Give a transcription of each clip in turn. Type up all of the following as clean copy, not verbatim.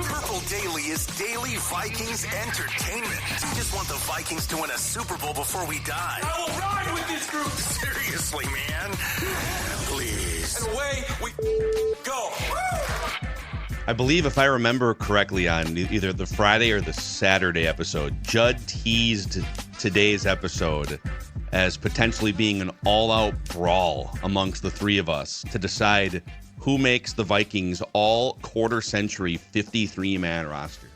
Purple Daily is daily Vikings entertainment. We just want the Vikings to win a Super Bowl before we die. I will ride with this group. Seriously, man. Please. And away we go. I believe, if I remember correctly, on either the Friday or the Saturday episode, Judd teased today's episode as potentially being an all-out brawl amongst the three of us to decide who makes the Vikings all-quarter-century 53-man roster.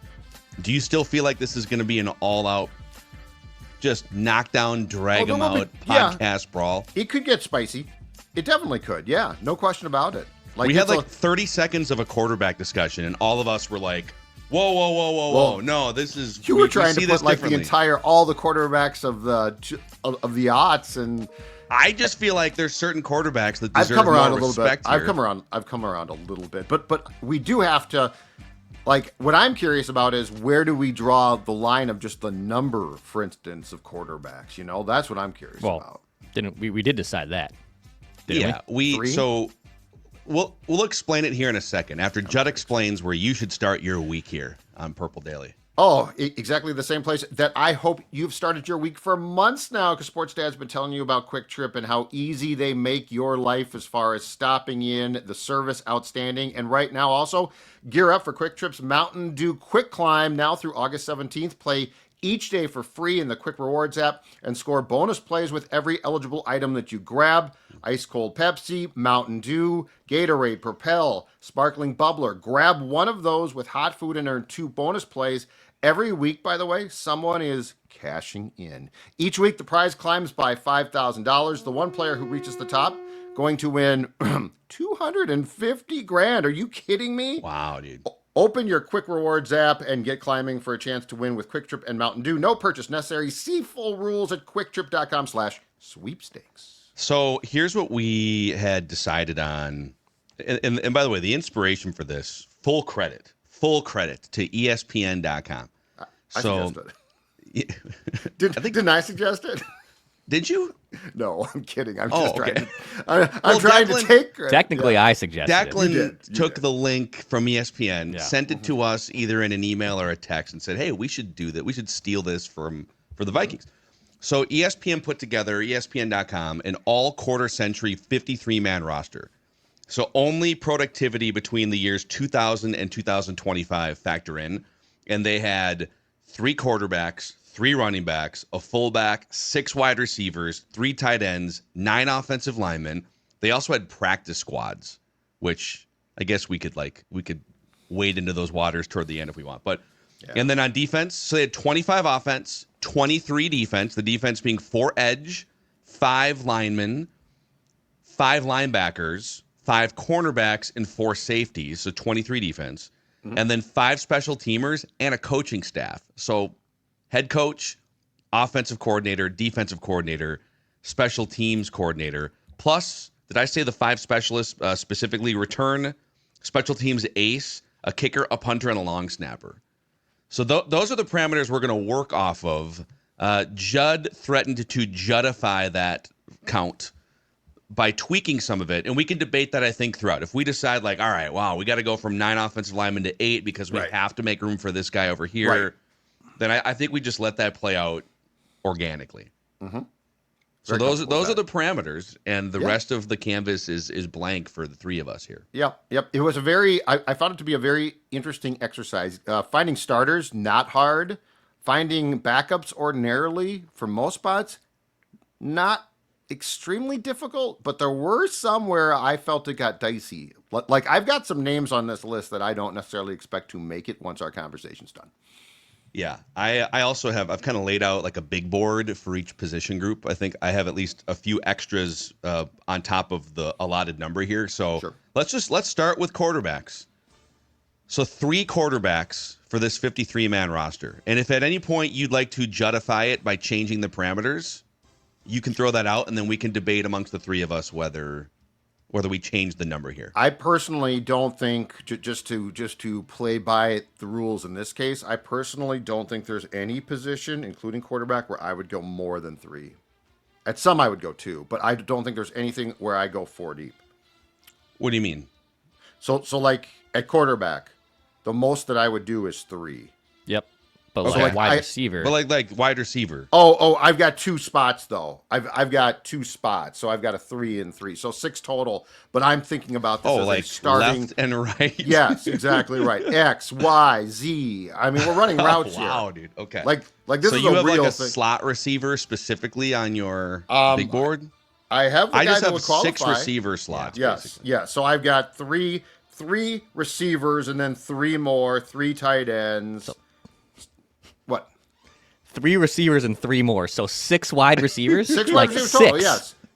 Do you still feel like this is going to be an all-out, just knock-down, drag-them-out podcast brawl? It could get spicy. It definitely could, yeah. No question about it. Like, we had 30 seconds of a quarterback discussion, and all of us were like, whoa. No, this is... You were trying to put, like, all the quarterbacks of the aughts, and... I just feel like there's certain quarterbacks that deserve more respect here. I've come around a little bit. But we do have to... Like, what I'm curious about is where do we draw the line of just the number, for instance, of quarterbacks? You know, that's what I'm curious about. We did decide that, didn't we? So... We'll explain it here in a second after Judd explains where you should start your week here on Purple Daily. Oh, exactly the same place that I hope you've started your week for months now, because Sports Dad's been telling you about Quick Trip and how easy they make your life as far as stopping in, the service outstanding. And right now also, gear up for Quick Trip's Mountain Dew Quick Climb now through August 17th. Play each day for free in the Quick Rewards app and score bonus plays with every eligible item that you grab. Ice Cold Pepsi, Mountain Dew, Gatorade, Propel, Sparkling Bubbler. Grab one of those with hot food and earn 2 bonus plays. Every week, by the way, someone is cashing in. Each week, the prize climbs by $5,000. The one player who reaches the top going to win $250,000. Are you kidding me? Wow, dude. Open your Quick Rewards app and get climbing for a chance to win with Quick Trip and Mountain Dew. No purchase necessary. See full rules at quicktrip.com/sweepstakes. So here's what we had decided on. And by the way, the inspiration for this, full credit to ESPN.com. I suggested it. Didn't I suggest it? Did you? No, I'm kidding. I'm just trying to. I'm trying to take credit. Technically, I suggested Declan took the link from ESPN, sent it to us either in an email or a text, and said, "Hey, we should do that. We should steal this for the Vikings." So ESPN put together, ESPN.com, an all-quarter-century 53-man roster. So only productivity between the years 2000 and 2025 factor in. And they had 3 quarterbacks, 3 running backs, a fullback, 6 wide receivers, 3 tight ends, 9 offensive linemen. They also had practice squads, which I guess we could wade into those waters toward the end if we want. And then on defense, so they had 25 offense, 23 defense, the defense being 4 edge, 5 linemen, 5 linebackers, 5 cornerbacks, and 4 safeties, so 23 defense, and then 5 special teamers and a coaching staff. So head coach, offensive coordinator, defensive coordinator, special teams coordinator, plus, did I say the 5 specialists specifically? Return, special teams ace, a kicker, a punter, and a long snapper. So those are the parameters we're going to work off of. Judd threatened to Juddify that count by tweaking some of it, and we can debate that, I think, throughout. If we decide, like, all right, wow, we got to go from 9 offensive linemen to 8 because we have to make room for this guy over here, then I think we just let that play out organically. Mm-hmm. So those are the parameters, and the rest of the canvas is blank for the 3 of us here. Yep. It was I found it to be a very interesting exercise. Finding starters, not hard. Finding backups ordinarily for most spots, not extremely difficult, but there were some where I felt it got dicey. Like, I've got some names on this list that I don't necessarily expect to make it once our conversation's done. Yeah, I also have, I've kind of laid out like a big board for each position group. I think I have at least a few extras on top of the allotted number here. So let's start with quarterbacks. So 3 quarterbacks for this 53-man roster. And if at any point you'd like to Juddify it by changing the parameters, you can throw that out, and then we can debate amongst the 3 of us whether we change the number here. I personally don't think, just to play by the rules in this case, I personally don't think there's any position, including quarterback, where I would go more than 3. At some I would go 2, but I don't think there's anything where I go 4 deep. What do you mean? So like at quarterback, The most that I would do is 3. Yep. But Okay. like wide receiver. But like wide receiver. Oh, I've got 2 spots though. I've got 2 spots, so I've got a 3 and 3, so 6 total. But I'm thinking about this as like a starting left and right. Yes, exactly right. X, Y, Z. I mean, we're running routes here. Wow, dude. Okay. Like this so is you a have real like a thing. slot receiver specifically on your big board? I have the I guy just that have would qualify. 6 receiver slots. Yes, basically. yeah. So I've got three receivers and then 3 more, 3 tight ends. What? 3 receivers and 3 more. So 6 wide receivers? 6 like wide receivers 6. total.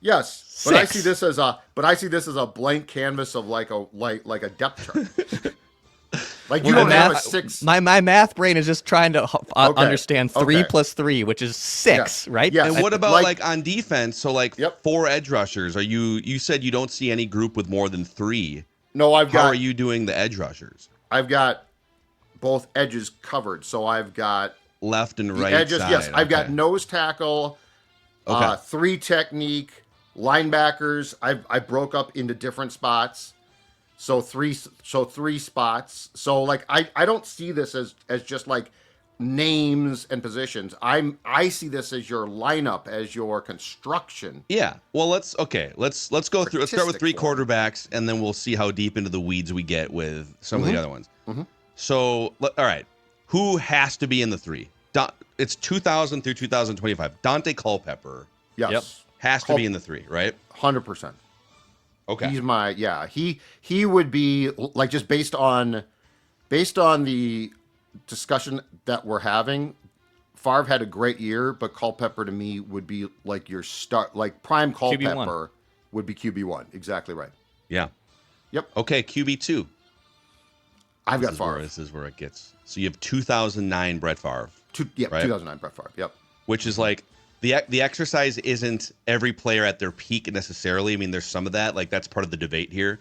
Yes. But I 6. see this as a blank canvas of like a depth chart. Like you Well, don't have a 6. My math brain is just trying to understand 3 okay. plus 3, which is 6, right? Yes. And what about like on defense? So like Yep. 4 edge rushers. You said you don't see any group with more than 3. No, How are you doing the edge rushers? I've got both edges covered. So I've got Left and the right edges. side. Yes, I've got Okay. nose tackle, Okay. 3 technique, linebackers. I broke up into different spots. So 3 spots. So like I don't see this as just like names and positions. I see this as your lineup, as your construction. Yeah. Well, let's go through. Let's start with 3 Artistic form. quarterbacks, and then we'll see how deep into the weeds we get with some of the other ones. Mm-hmm. So, all right, who has to be in the 3? It's 2000 through 2025. Dante Culpepper Yes. Yep. has to be in the 3, right? 100%. Okay. He's my he would be like, just based on the discussion that we're having. Favre had a great year, but Culpepper to me would be like your start, like prime Culpepper would be QB1. Exactly right. Yeah. Yep. Okay, QB2. I've got Favre. This is where it gets. So you have 2009 Brett Favre, right? 2009 Brett Favre. Yep. which is like the exercise isn't every player at their peak necessarily. I mean, there's some of that. Like, that's part of the debate here.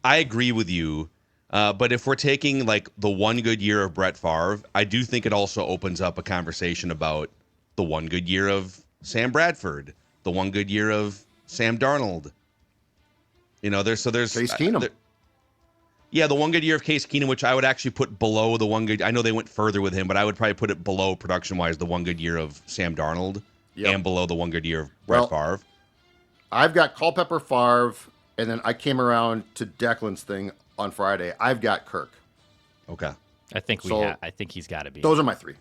I agree with you. But if we're taking like the one good year of Brett Favre, I do think it also opens up a conversation about the one good year of Sam Bradford, the one good year of Sam Darnold. You know, there's Case Keenum. Yeah, the one good year of Case Keenum, which I would actually put below the one good. I know they went further with him, but I would probably put it below production-wise the one good year of Sam Darnold and below the one good year of Brett Favre. I've got Culpepper, Favre, and then I came around to Declan's thing on Friday. I've got Kirk. Okay. I think I think he's got to be. Those are my three.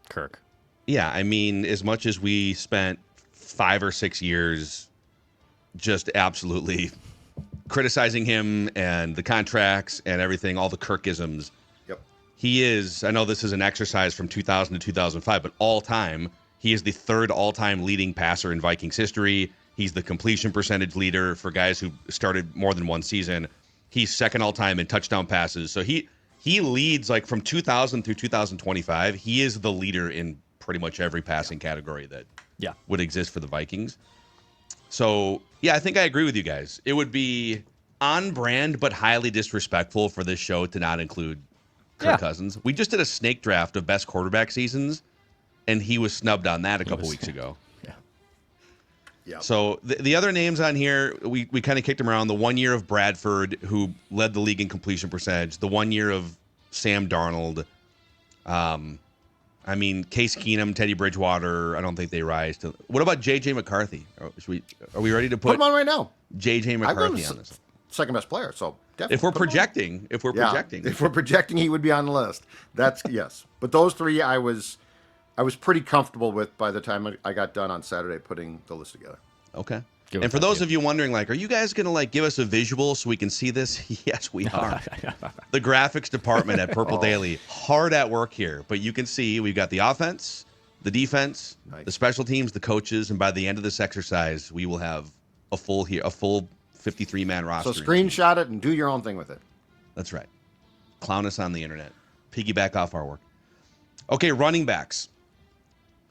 Kirk. Yeah, I mean, as much as we spent 5 or 6 years just absolutely criticizing him and the contracts and everything, all the Kirkisms. Yep. He is, I know this is an exercise from 2000 to 2005, but all time, he is the third all-time leading passer in Vikings history. He's the completion percentage leader for guys who started more than one season. He's second all-time in touchdown passes. So he leads, like, from 2000 through 2025. He is the leader in pretty much every passing category that would exist for the Vikings. So, yeah, I think I agree with you guys. It would be on brand but highly disrespectful for this show to not include Kirk Cousins. We just did a snake draft of best quarterback seasons, and he was snubbed on that a couple weeks ago. Yeah. So the other names on here, we kind of kicked him around. The 1 year of Bradford, who led the league in completion percentage. The 1 year of Sam Darnold. I mean, Case Keenum, Teddy Bridgewater, I don't think they rise to. What about J.J. McCarthy? Are we ready to put him on right now? J.J. McCarthy on this? Second best player, so definitely. If we're projecting, if we're projecting, he would be on the list. That's yes. But those three, I was pretty comfortable with by the time I got done on Saturday putting the list together. Okay. And for those of you wondering, like, are you guys going to, like, give us a visual so we can see this? Yes, we are. The graphics department at Purple Daily, hard at work here. But you can see we've got the offense, the defense, the special teams, the coaches, and by the end of this exercise, we will have a full 53-man roster. So screenshot it and do your own thing with it. That's right. Clown us on the internet. Piggyback off our work. Okay, running backs.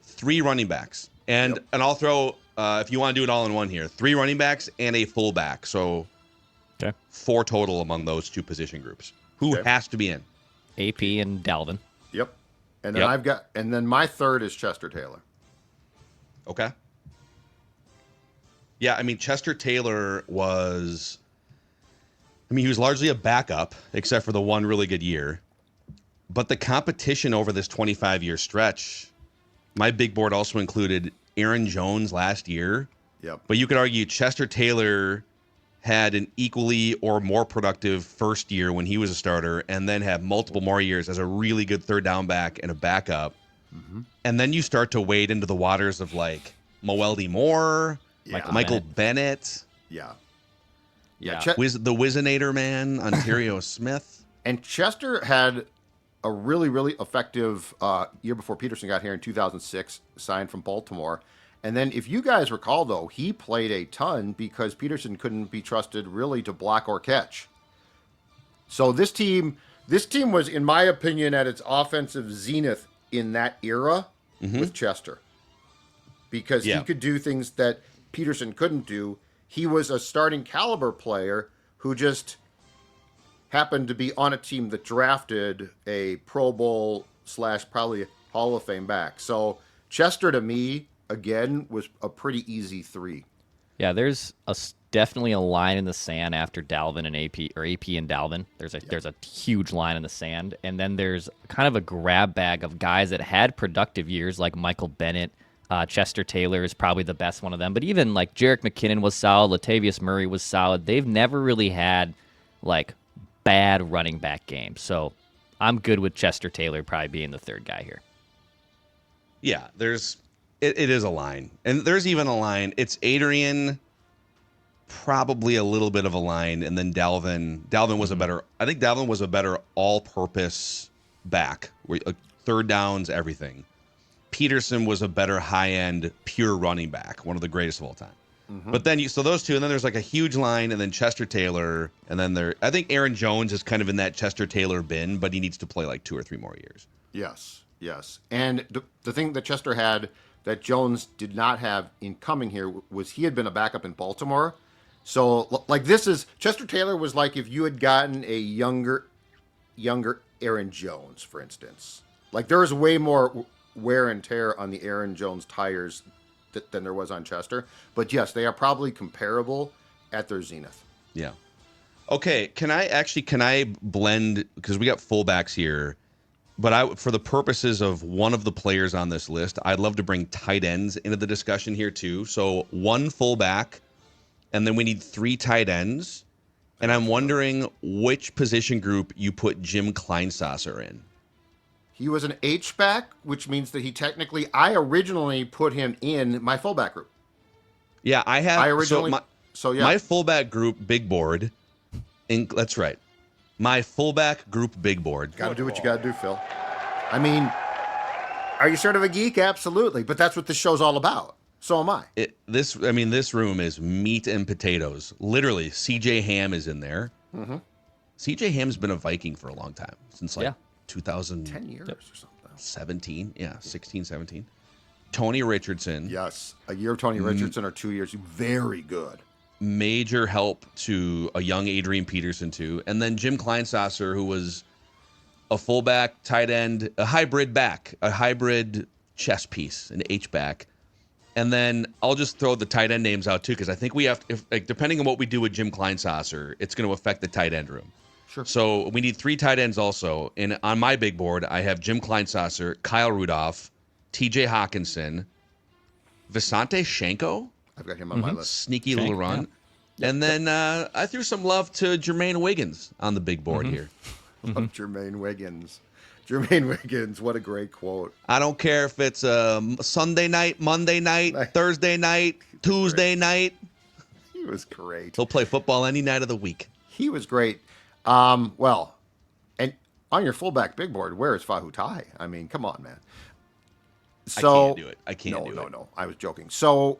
3 running backs. And I'll throw... if you want to do it all in one here, 3 running backs and a fullback. So 4 total among those 2 position groups. Who has to be in? AP and Dalvin. Yep. And then and then my third is Chester Taylor. Okay. Yeah, I mean, Chester Taylor he was largely a backup, except for the one really good year. But the competition over this 25-year stretch, my big board also included Aaron Jones last year. Yep. But you could argue Chester Taylor had an equally or more productive first year when he was a starter, and then had multiple more years as a really good third down back and a backup. Mm-hmm. And then you start to wade into the waters of like Moeldy Moore, Michael Bennett. Yeah. The Wizinator man, Ontario Smith. And Chester had a really, really effective year before Peterson got here in 2006, signed from Baltimore. And then if you guys recall, though, he played a ton because Peterson couldn't be trusted really to block or catch. So this team was, in my opinion, at its offensive zenith in that era with Chester. Because he could do things that Peterson couldn't do. He was a starting caliber player who just happened to be on a team that drafted a Pro Bowl / probably Hall of Fame back. So Chester, to me, again, was a pretty easy 3. Yeah, there's definitely a line in the sand after Dalvin and AP, or AP and Dalvin. There's a huge line in the sand, and then there's kind of a grab bag of guys that had productive years, like Michael Bennett. Chester Taylor is probably the best one of them, but even like Jerick McKinnon was solid, Latavius Murray was solid. They've never really had like bad running back games, so I'm good with Chester Taylor probably being the third guy here. Yeah, it is a line. And there's even a line. It's Adrian, probably a little bit of a line, and then Dalvin. I think Dalvin was a better all-purpose back, third downs, everything. Peterson was a better high-end, pure running back, one of the greatest of all time. Mm-hmm. But then so those two, and then there's like a huge line, and then Chester Taylor, and then I think Aaron Jones is kind of in that Chester Taylor bin, but he needs to play like 2 or 3 more years. Yes. And the thing that Chester had that Jones did not have in coming here was he had been a backup in Baltimore. So like Chester Taylor was like if you had gotten a younger Aaron Jones, for instance. Like there was way more wear and tear on the Aaron Jones tires than there was on Chester. But yes, they are probably comparable at their zenith. Yeah. Okay, can I blend, because we got fullbacks here, but for the purposes of one of the players on this list, I'd love to bring tight ends into the discussion here too. So 1 fullback, and then we need 3 tight ends. And I'm wondering which position group you put Jim Kleinsasser in. He was an H-back, which means that I originally put him in my fullback group. Yeah, my fullback group, big board, that's right. My fullback group, big board. Got to do what you got to do, Phil. I mean, are you sort of a geek? Absolutely. But that's what this show's all about. So am I. This room is meat and potatoes. Literally, CJ Ham is in there. Mm-hmm. CJ Ham's been a Viking for a long time, since 2010 years or something. 17, 16, 17. Tony Richardson. Yes, a year of Tony Richardson or 2 years. Very good. Major help to a young Adrian Peterson too, and then Jim Kleinsasser, who was a fullback, tight end, a hybrid back, a hybrid chess piece, an H back, and then I'll just throw the tight end names out too, because I think we have, depending on what we do with Jim Kleinsasser, it's going to affect the tight end room. Sure. So we need 3 tight ends also, and on my big board I have Jim Kleinsasser, Kyle Rudolph, T.J. Hawkinson, Visante Shanko. I've got him on my list. Sneaky little run. Yeah. And then I threw some love to Jermaine Wiggins on the big board here. Love Jermaine Wiggins. Jermaine Wiggins, what a great quote. I don't care if it's Sunday night, Monday night, Thursday night, Tuesday night. He was great. He'll play football any night of the week. He was great. Well, and on your fullback big board, where is Fahutai? I mean, come on, man. So, I can't do it. I can't do it. No, I was joking. So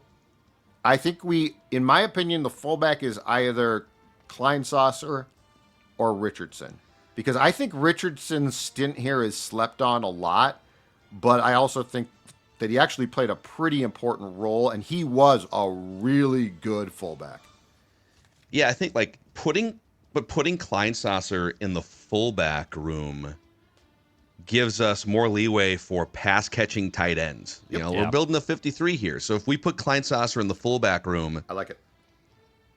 I think in my opinion, the fullback is either Kleinsasser or Richardson. Because I think Richardson's stint here is slept on a lot, but I also think that he actually played a pretty important role, and he was a really good fullback. Yeah, I think putting Kleinsasser in the fullback room gives us more leeway for pass-catching tight ends. We're building a 53 here. So if we put Kleinsasser in the fullback room, I like it.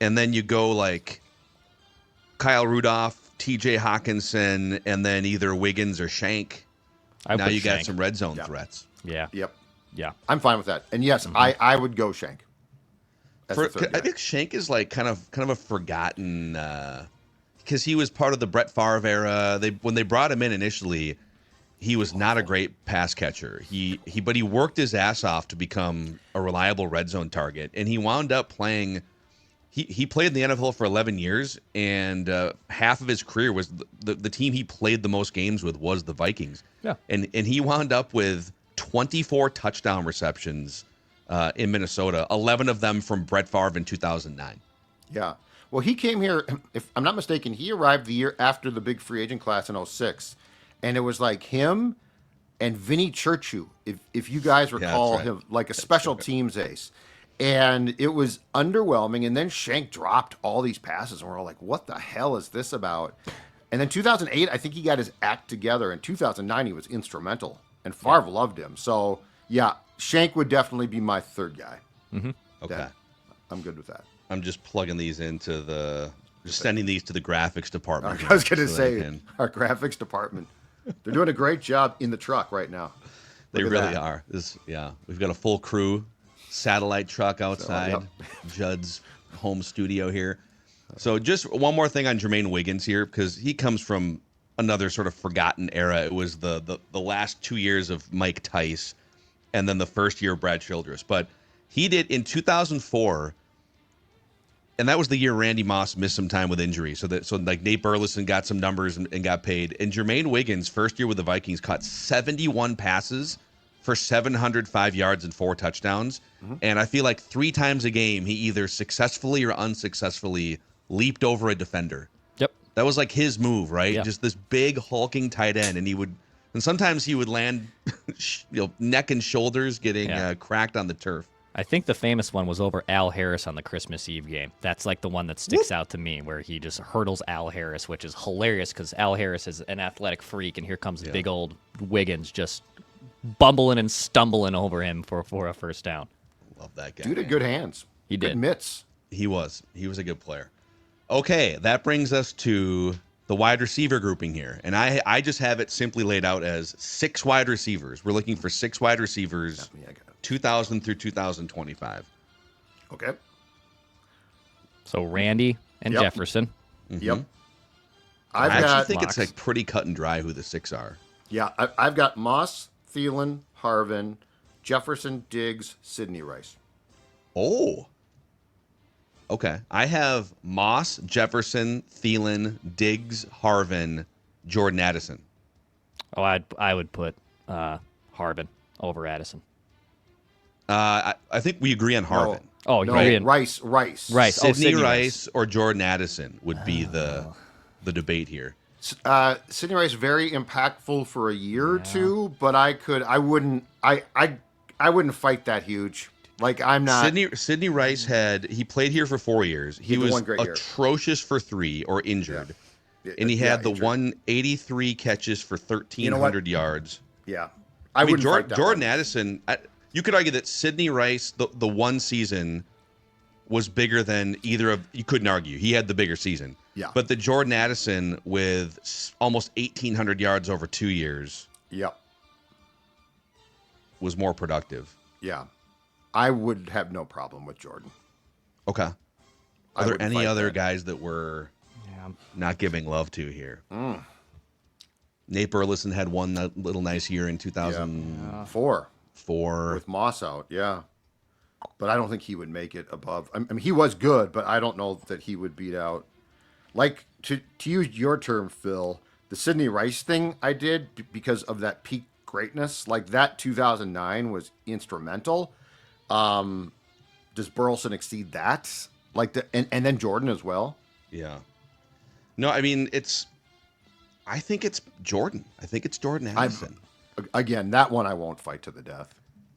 And then you go like Kyle Rudolph, T.J. Hawkinson, and then either Wiggins or Shank. Now you got some red zone threats. Yeah. Yep. Yeah. I'm fine with that. And yes, I would go Shank. I think Shank is like kind of a forgotten because he was part of the Brett Favre era. When they brought him in initially, he was not a great pass catcher. But he worked his ass off to become a reliable red zone target, and he wound up playing. He played in the NFL for 11 years, and half of his career was the team he played the most games with was the Vikings. Yeah, and he wound up with 24 touchdown receptions in Minnesota, 11 of them from Brett Favre in 2009. Yeah. Well, he came here, if I'm not mistaken, he arrived the year after the big free agent class in 06. And it was like him and Vinny Churchu, if you guys recall him, like a special teams ace. And it was underwhelming. And then Shank dropped all these passes, and we're all like, what the hell is this about? And then 2008, I think he got his act together. In 2009, he was instrumental, and Favre loved him. So, yeah, Shank would definitely be my third guy. Mm-hmm. Okay. I'm good with that. I'm just plugging these into just sending these to the graphics department. I was going to say, our graphics department. They're doing a great job in the truck right now. They really are. We've got a full crew, satellite truck outside, Judd's home studio here. So just one more thing on Jermaine Wiggins here, because he comes from another sort of forgotten era. It was the last 2 years of Mike Tice, and then the first year of Brad Childress. But he did in 2004. And that was the year Randy Moss missed some time with injury. So like Nate Burleson got some numbers and got paid. And Jermaine Wiggins, first year with the Vikings, caught 71 passes for 705 yards and 4 touchdowns. Mm-hmm. And I feel like 3 times a game, he either successfully or unsuccessfully leaped over a defender. Yep. That was like his move, right? Yeah. Just this big hulking tight end. And sometimes he would land neck and shoulders getting cracked on the turf. I think the famous one was over Al Harris on the Christmas Eve game. That's like the one that sticks out to me, where he just hurdles Al Harris, which is hilarious because Al Harris is an athletic freak, and here comes big old Wiggins just bumbling and stumbling over him for a first down. Love that guy. Dude had good hands. He did. Good mitts. He was a good player. Okay, that brings us to the wide receiver grouping here. And I just have it simply laid out as 6 wide receivers. We're looking for 6 wide receivers, 2000 through 2025. Okay. So Randy and Jefferson. Mm-hmm. Yep. I actually think it's like pretty cut and dry who the 6 are. Yeah, I've got Moss, Thielen, Harvin, Jefferson, Diggs, Sidney Rice. Oh. Okay. I have Moss, Jefferson, Thielen, Diggs, Harvin, Jordan Addison. Oh, I would put Harvin over Addison. I think we agree on Harvin. Oh, no, you're in Rice. Sidney Rice or Jordan Addison would be the debate here. Sidney Rice very impactful for a year or two, but I wouldn't fight that huge. Like I'm not. Sidney Rice he played here for 4 years. He was atrocious for 3 or injured, and he had the 183 catches for 1,300 yards. Yeah, I mean Jordan Addison. You could argue that Sidney Rice, the one season, was bigger than either of. You couldn't argue he had the bigger season. Yeah. But the Jordan Addison with almost 1,800 yards over 2 years. Yep. Was more productive. Yeah. I would have no problem with Jordan. Okay. Are there any other guys that we're not giving love to here? Nate Burleson had one little nice year in 2004. With Moss out, but I don't think he would make it above. I mean, he was good, but I don't know that he would beat out. Like to use your term, Phil, the Sidney Rice thing I did because of that peak greatness. Like that 2009 was instrumental. Does Burleson exceed that? Like and then Jordan as well? Yeah. No, I mean I think it's Jordan. I think it's Jordan Addison. Again, that one I won't fight to the death.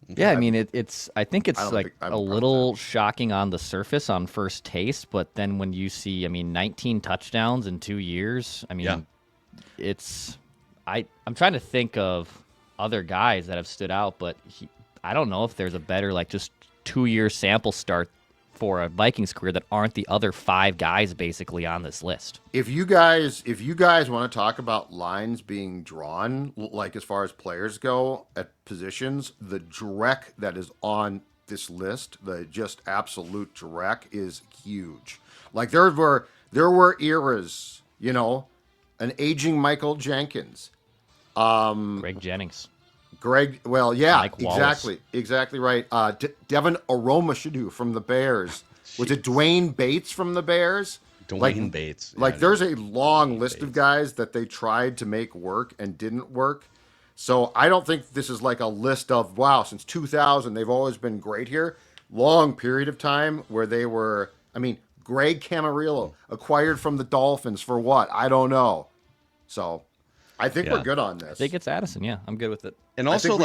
Yeah, I mean I think it's like a little shocking on the surface on first taste, but then when you see 19 touchdowns in 2 years, it's I'm trying to think of other guys that have stood out, but I don't know if there's a better just 2 year sample start for a Vikings career that aren't the other 5 guys basically on this list. If you guys want to talk about lines being drawn, like as far as players go at positions, the dreck that is on this list, the just absolute dreck, is huge. Like there were eras, an aging Michael Jenkins, Greg Jennings. Well, yeah, Mike Wallace. exactly right. Devin Aromashodu from the Bears. Was it Dwayne Bates from the Bears? Dwayne Bates. There's a long list of guys that they tried to make work and didn't work. So I don't think this is like a list of, wow, since 2000, they've always been great here. Long period of time where they were, Greg Camarillo, acquired from the Dolphins for what? I don't know. So I think we're good on this. I think it's Addison. Yeah, I'm good with it. And also,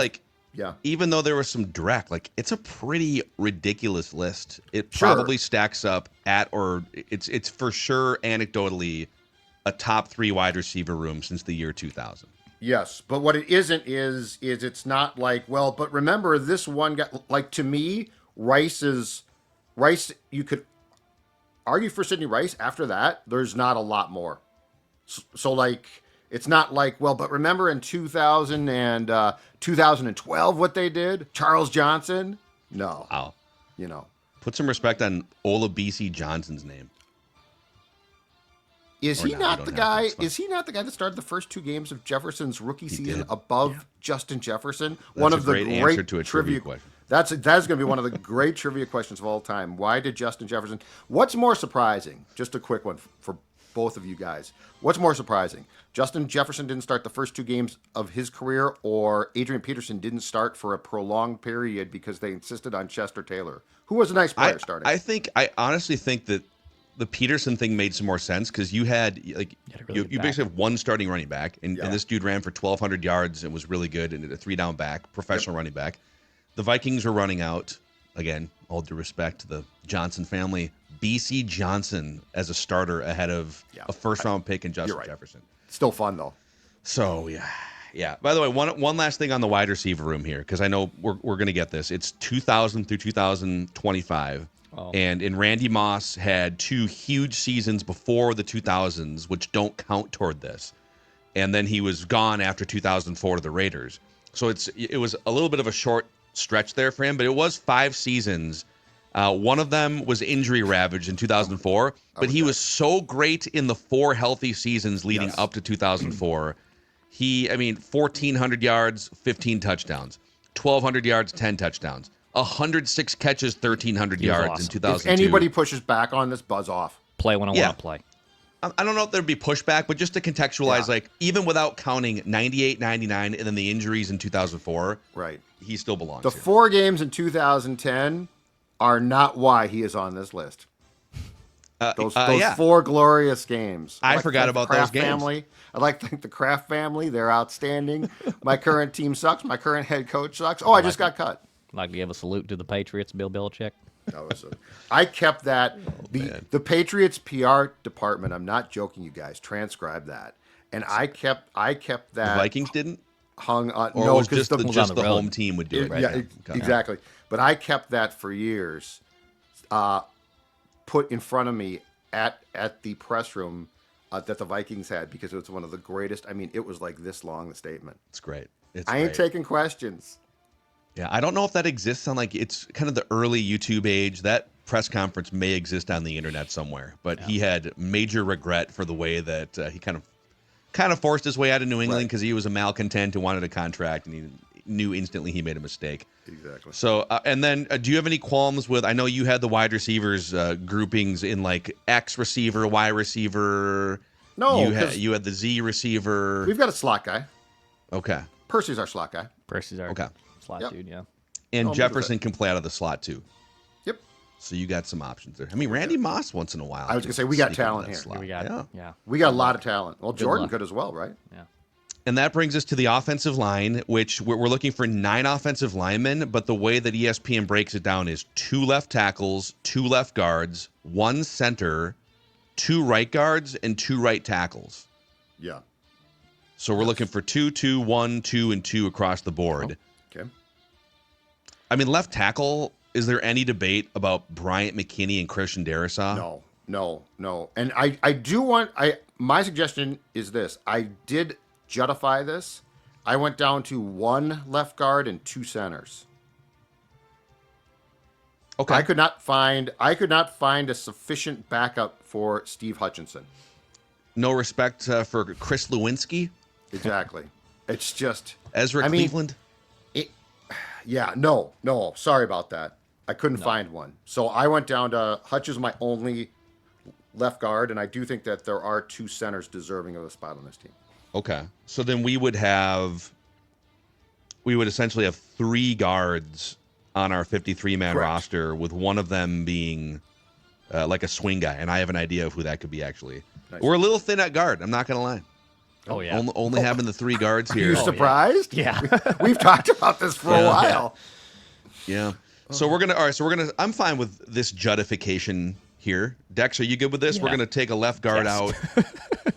yeah, even though there was some dreck, it's a pretty ridiculous list. It probably stacks up at, or it's for sure anecdotally a top 3 wide receiver room since the year 2000. Yes, but what it isn't is it's not like, well, but remember this one guy, to me, Rice, you could argue for Sidney Rice. After that, there's not a lot more. So it's not like, well, but remember in 2000 and 2012 what they did? Charles Johnson? No. Wow. Put some respect on Olabisi Johnson's name. Is he not the guy that started the first 2 games of Jefferson's rookie season above Justin Jefferson? That's one of the great answer to a trivia question. That's going to be one of the great trivia questions of all time. Why did Justin Jefferson? What's more surprising? Just a quick one for both of you guys. What's more surprising? Justin Jefferson didn't start the first 2 games of his career, or Adrian Peterson didn't start for a prolonged period because they insisted on Chester Taylor, who was a nice player starting. I honestly think that the Peterson thing made some more sense because you had you basically have one starting running back, and this dude ran for 1,200 yards and was really good, and a 3-down back, professional running back. The Vikings were running out, again, all due respect to the Johnson family, B.C. Johnson as a starter ahead of a first-round pick in Justin Jefferson. Still fun, though. So, yeah. By the way, one last thing on the wide receiver room here, because I know we're going to get this. It's 2000 through 2025. Oh. And Randy Moss had 2 huge seasons before the 2000s, which don't count toward this. And then he was gone after 2004 to the Raiders. So it was a little bit of a short stretch there for him, but it was 5 seasons. One of them was injury ravaged in 2004, but he was so great in the 4 healthy seasons leading up to 2004. 1,400 yards, 15 touchdowns, 1,200 yards, 10 touchdowns. 106 catches, 1,300 yards in 2002. If anybody pushes back on this, buzz off. Play when I want to play. I don't know if there'd be pushback, but just to contextualize, even without counting 98, 99, and then the injuries in 2004, right? He still belongs. The 4 games in 2010 are not why he is on this list. Those 4 glorious games. I forgot about those games. Family. I'd like to thank the Kraft family. They're outstanding. My current team sucks. My current head coach sucks. Oh, I just got cut. Like to give a salute to the Patriots, Bill Belichick. I kept that. The Patriots PR department, I'm not joking, you guys, transcribed that. And I kept that. The Vikings didn't? Hung on. Or no, was just the home team would do it, right? Yeah, exactly. But I kept that for years, put in front of me at the press room that the Vikings had, because it was one of the greatest. It was like this long, the statement. It's great. I ain't taking questions. Yeah, I don't know if that exists on it's kind of the early YouTube age. That press conference may exist on the internet somewhere, but he had major regret for the way that he kind of forced his way out of New England because he was a malcontent who wanted a contract, and he knew instantly he made a mistake. Exactly. So, and then do you have any qualms with? I know you had the wide receivers groupings in X receiver, Y receiver. No, you had the Z receiver. We've got a slot guy. Okay. Percy's our slot guy. Percy's our slot dude, yeah. And Jefferson can play out of the slot too. Yep. So you got some options there. Randy Moss once in a while. I was going to say, we got talent here. We got We got a lot of talent. Well, Jordan could as well, right? Yeah. And that brings us to the offensive line, which we're looking for 9 offensive linemen, but the way that ESPN breaks it down is 2 left tackles, 2 left guards, 1 center, 2 right guards, and 2 right tackles. Yeah. So we're looking for 2, 2, 1, 2, and 2 across the board. Okay. Left tackle, is there any debate about Bryant McKinney and Christian Darrisaw? No. And I do want my suggestion is this. I did Juddify this. I went down to 1 left guard and 2 centers. Okay. I could not find a sufficient backup for Steve Hutchinson. No respect for Chris Lewinsky? Exactly. It's just Ezra Cleveland? No. Sorry about that. I couldn't find one. So I went down to Hutch is my only left guard, and I do think that there are 2 centers deserving of a spot on this team. Okay. So then we would essentially have 3 guards on our 53-man roster, with one of them being like a swing guy, and I have an idea of who that could be actually. Nice. We're a little thin at guard. I'm not going to lie. Oh, yeah. Only having the 3 guards here. Are you surprised? Yeah. We've talked about this for a while. Yeah. So we're gonna. I'm fine with this Juddification here. Dex, are you good with this? Yeah. We're gonna take a left guard out.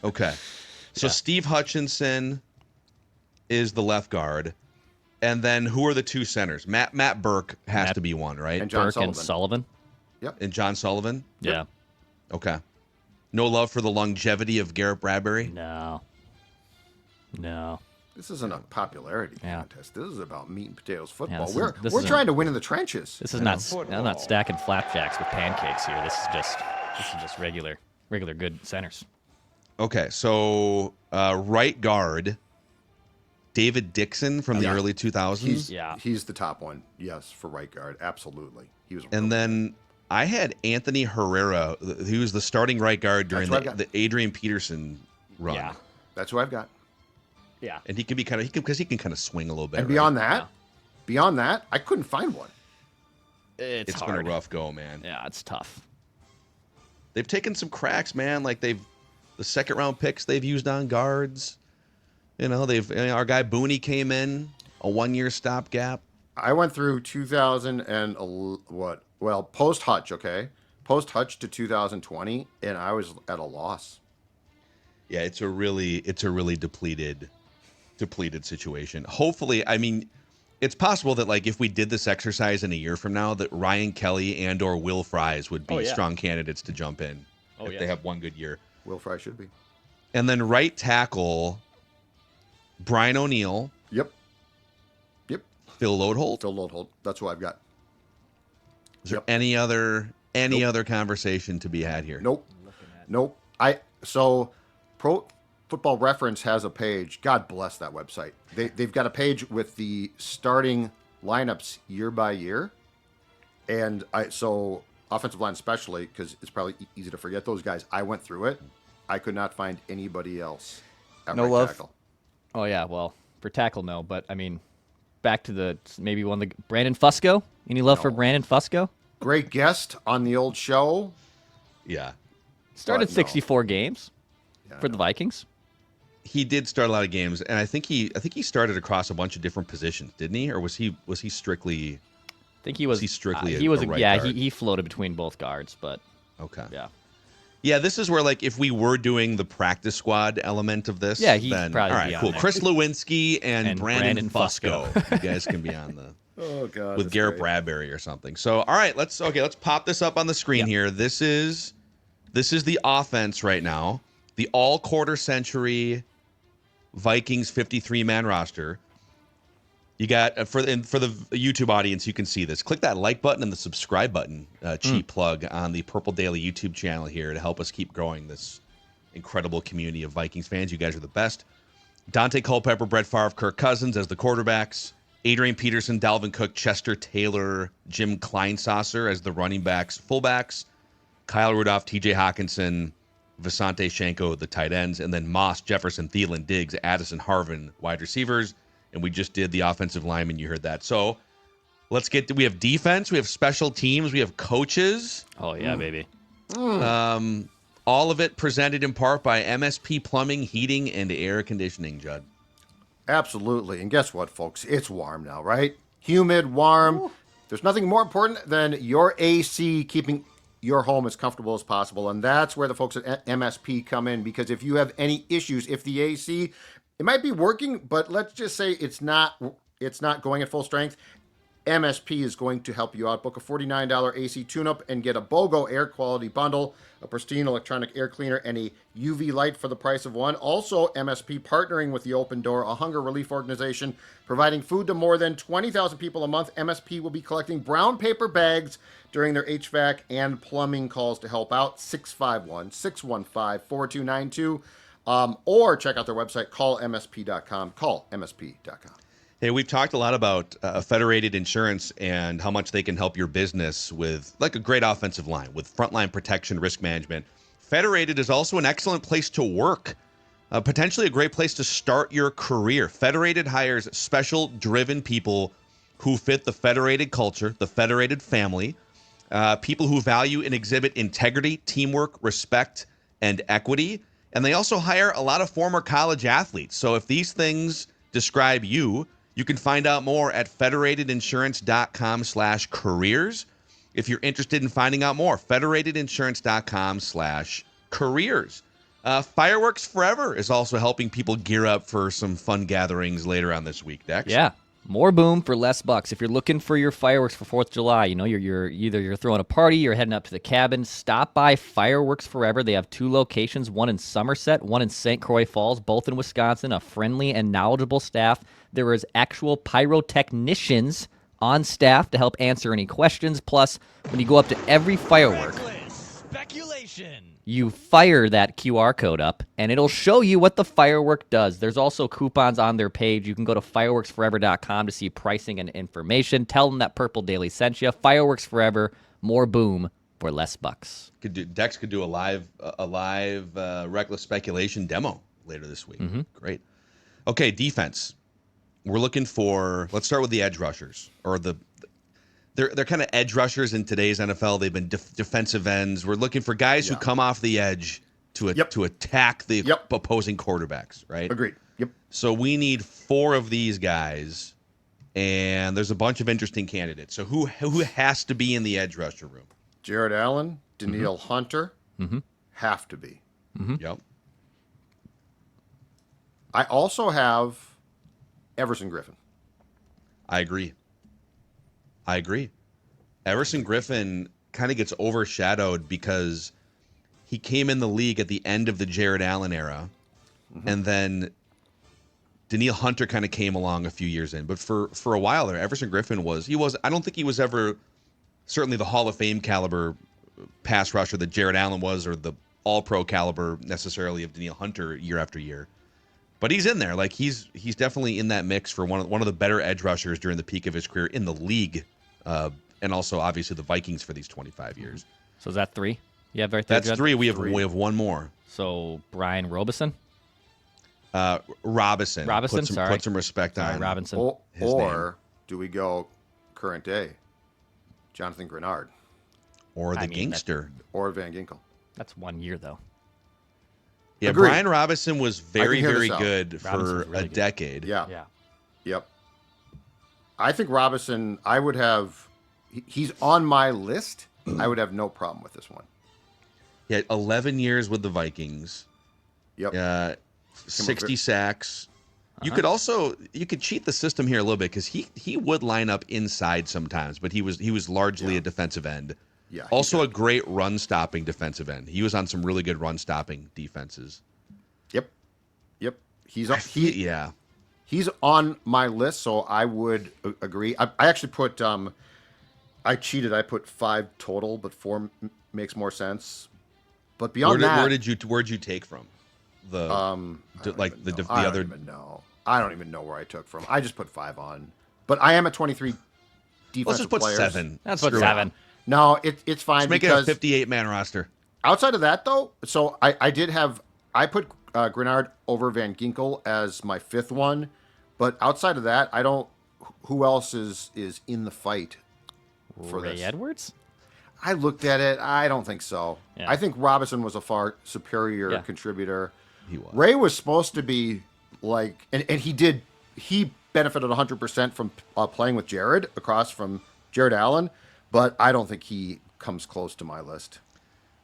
Okay. So Steve Hutchinson is the left guard, and then who are the 2 centers? Matt Burke has to be one, right? And John Burke and Sullivan. Yep. And John Sullivan. Yeah. Okay. No love for the longevity of Garrett Bradbury. No. This isn't a popularity contest. This is about meat and potatoes football. We're trying to win in the trenches. This is not. I'm not stacking flapjacks with pancakes here. This is just regular good centers. Okay, so right guard, David Dixon from the early 2000s. He's the top one. Yes, for right guard, absolutely. He was. And then I had Anthony Herrera. He was the starting right guard during the Adrian Peterson run. Yeah, that's who I've got. Yeah, and he can be because he can kind of swing a little bit. And beyond that, I couldn't find one. It's been a rough go, man. Yeah, it's tough. They've taken some cracks, man. Like the 2nd round picks they've used on guards. Our guy Booney came in, a 1-year stopgap. I went through 2000 and post Hutch, okay, post Hutch to 2020, and I was at a loss. Yeah, it's a really depleted situation. Hopefully, I mean, it's possible that like if we did this exercise in a year from now, that Ryan Kelly and or Will Fries would be strong candidates to jump in if they have one good year. Will Fries should be. And then right tackle, Brian O'Neill. Yep. Phil Loadholt. That's who I've got. Is there any other conversation to be had here? Nope. So Pro Football Reference has a page. God bless that website. They've got a page with the starting lineups year by year, and so offensive line especially, because it's probably easy to forget those guys. I went through it. I could not find anybody else at no right love. tackle. Oh yeah, well for tackle no, but I mean, back to maybe one of the Brandon Fusco. Any love for Brandon Fusco? Great guest on the old show. Yeah. Started 64 games for the Vikings. He did start a lot of games, and I think he started across a bunch of different positions, didn't he? Or was he strictly? I think he was. He strictly. He was. A right guard? He floated between both guards, but okay. Yeah. This is where like if we were doing the practice squad element of this, he'd then probably all right, be on cool. there. Chris Lewinsky and Brandon Fusco. You guys can be on the. Oh God. With Garrett Bradbury or something. So all right, let's pop this up on the screen here. This is the offense right now. The all quarter century Vikings 53-man roster. You got for the YouTube audience, you can see this. Click that like button and the subscribe button. Cheap plug on the Purple Daily YouTube channel here to help us keep growing this incredible community of Vikings fans. You guys are the best. Dante Culpepper, Brett Favre, Kirk Cousins as the quarterbacks. Adrian Peterson, Dalvin Cook, Chester Taylor, Jim Kleinsasser as the running backs, fullbacks. Kyle Rudolph, T.J. Hawkinson, Visante Shenko, the tight ends, and then Moss, Jefferson, Thielen, Diggs, Addison, Harvin, wide receivers. And we just did the offensive lineman. You heard that. So let's we have defense, we have special teams, we have coaches. Oh yeah, baby. All of it presented in part by MSP Plumbing, Heating, and Air Conditioning, Judd. Absolutely. And guess what, folks? It's warm now, right? Humid, warm. Ooh. There's nothing more important than your AC keeping your home as comfortable as possible. And that's where the folks at MSP come in, because if you have any issues, if the AC, it might be working, but let's just say it's not going at full strength, MSP is going to help you out. Book a $49 AC tune-up and get a BOGO air quality bundle, a pristine electronic air cleaner, and a UV light for the price of one. Also, MSP partnering with the Open Door, a hunger relief organization, providing food to more than 20,000 people a month. MSP will be collecting brown paper bags during their HVAC and plumbing calls to help out. 651-615-4292. Or check out their website, callmsp.com. Callmsp.com. Hey, we've talked a lot about Federated Insurance and how much they can help your business with like a great offensive line, with frontline protection, risk management. Federated is also an excellent place to work, potentially a great place to start your career. Federated hires special, driven people who fit the Federated culture, the Federated family, people who value and exhibit integrity, teamwork, respect, and equity. And they also hire a lot of former college athletes. So if these things describe you, you can find out more at federatedinsurance.com/careers. If you're interested in finding out more, federatedinsurance.com/careers. Fireworks Forever is also helping people gear up for some fun gatherings later on this week, Dex. Yeah. More boom for less bucks. If you're looking for your fireworks for 4th of July, you know, you're either throwing a party, you're heading up to the cabin, stop by Fireworks Forever. They have 2 locations, one in Somerset, one in St. Croix Falls, both in Wisconsin, a friendly and knowledgeable staff. There is actual pyrotechnicians on staff to help answer any questions. Plus, when you go up to every firework, you fire that QR code up, and it'll show you what the firework does. There's also coupons on their page. You can go to fireworksforever.com to see pricing and information. Tell them that Purple Daily sent you. Fireworks Forever, more boom for less bucks. Dex could do a live reckless speculation demo later this week. Mm-hmm. Great. Okay, defense. We're looking for. Let's start with the edge rushers, or They're kind of edge rushers in today's NFL. They've been defensive ends. We're looking for guys who come off the edge to attack the opposing quarterbacks, right? Agreed. Yep. So we need 4 of these guys, and there's a bunch of interesting candidates. So who has to be in the edge rusher room? Jared Allen, Danielle Hunter have to be. Mm-hmm. Yep. I also have Everson Griffin. I agree. Everson Griffin kind of gets overshadowed because he came in the league at the end of the Jared Allen era, and then Danielle Hunter kind of came along a few years in. But for a while there, Everson Griffin was I don't think he was ever certainly the Hall of Fame caliber pass rusher that Jared Allen was, or the All-Pro caliber necessarily of Danielle Hunter year after year. But he's in there. Like he's definitely in that mix for one of the better edge rushers during the peak of his career in the league. And also, obviously, the Vikings for these 25 years. So is that 3? You have right there, That's Judd? 3. We have one more. So Brian Robison? Robinson. Put some respect on Robinson. Or do we go current day? Jonathan Grenard. Or the Gangster. Or Van Ginkel. That's 1 year, though. Yeah, Agreed. Brian Robinson was very, very good for really a decade. Yeah. Yep. I think Robinson, I would have, he's on my list. I would have no problem with this one. Yeah, 11 years with the Vikings. Yep. 60 sacks. You could cheat the system here a little bit because he would line up inside sometimes, but he was largely a defensive end. Yeah. Also a great run stopping defensive end. He was on some really good run stopping defenses. Yep. He's on my list, so I would agree. I actually put I cheated. I put 5 total, but 4 makes more sense. But beyond where'd you take from the other? I don't even know where I took from. I just put 5 on, but I am at 23 defensive Let's just put players. 7. That's what 7. No, it's fine. Let's make because it a 58-man roster. Outside of that, though, so I put Grenard over Van Ginkel as my 5th one, but outside of that, I don't. Who else is in the fight for Ray this? Edwards? I looked at it. I don't think so. Yeah. I think Robinson was a far superior contributor. He was. Ray was supposed to be like, and he benefited 100% from playing with Jared across from Jared Allen, but I don't think he comes close to my list.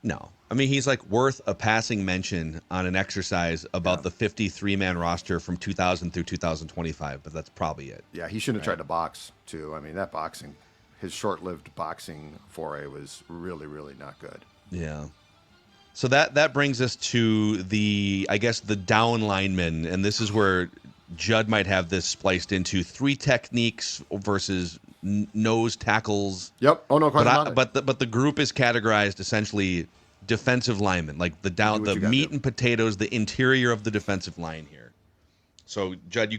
No. I mean, he's like worth a passing mention on an exercise about the 53-man roster from 2000 through 2025, but that's probably it. Yeah, he shouldn't have tried to box, too. I mean, that boxing, his short-lived boxing foray was really, really not good. Yeah. So that brings us to the down lineman, and this is where Judd might have this spliced into 3 techniques versus nose tackles. Yep. Oh, no question about it. But the group is categorized essentially defensive linemen, like the meat and potatoes, the interior of the defensive line here. So Judd,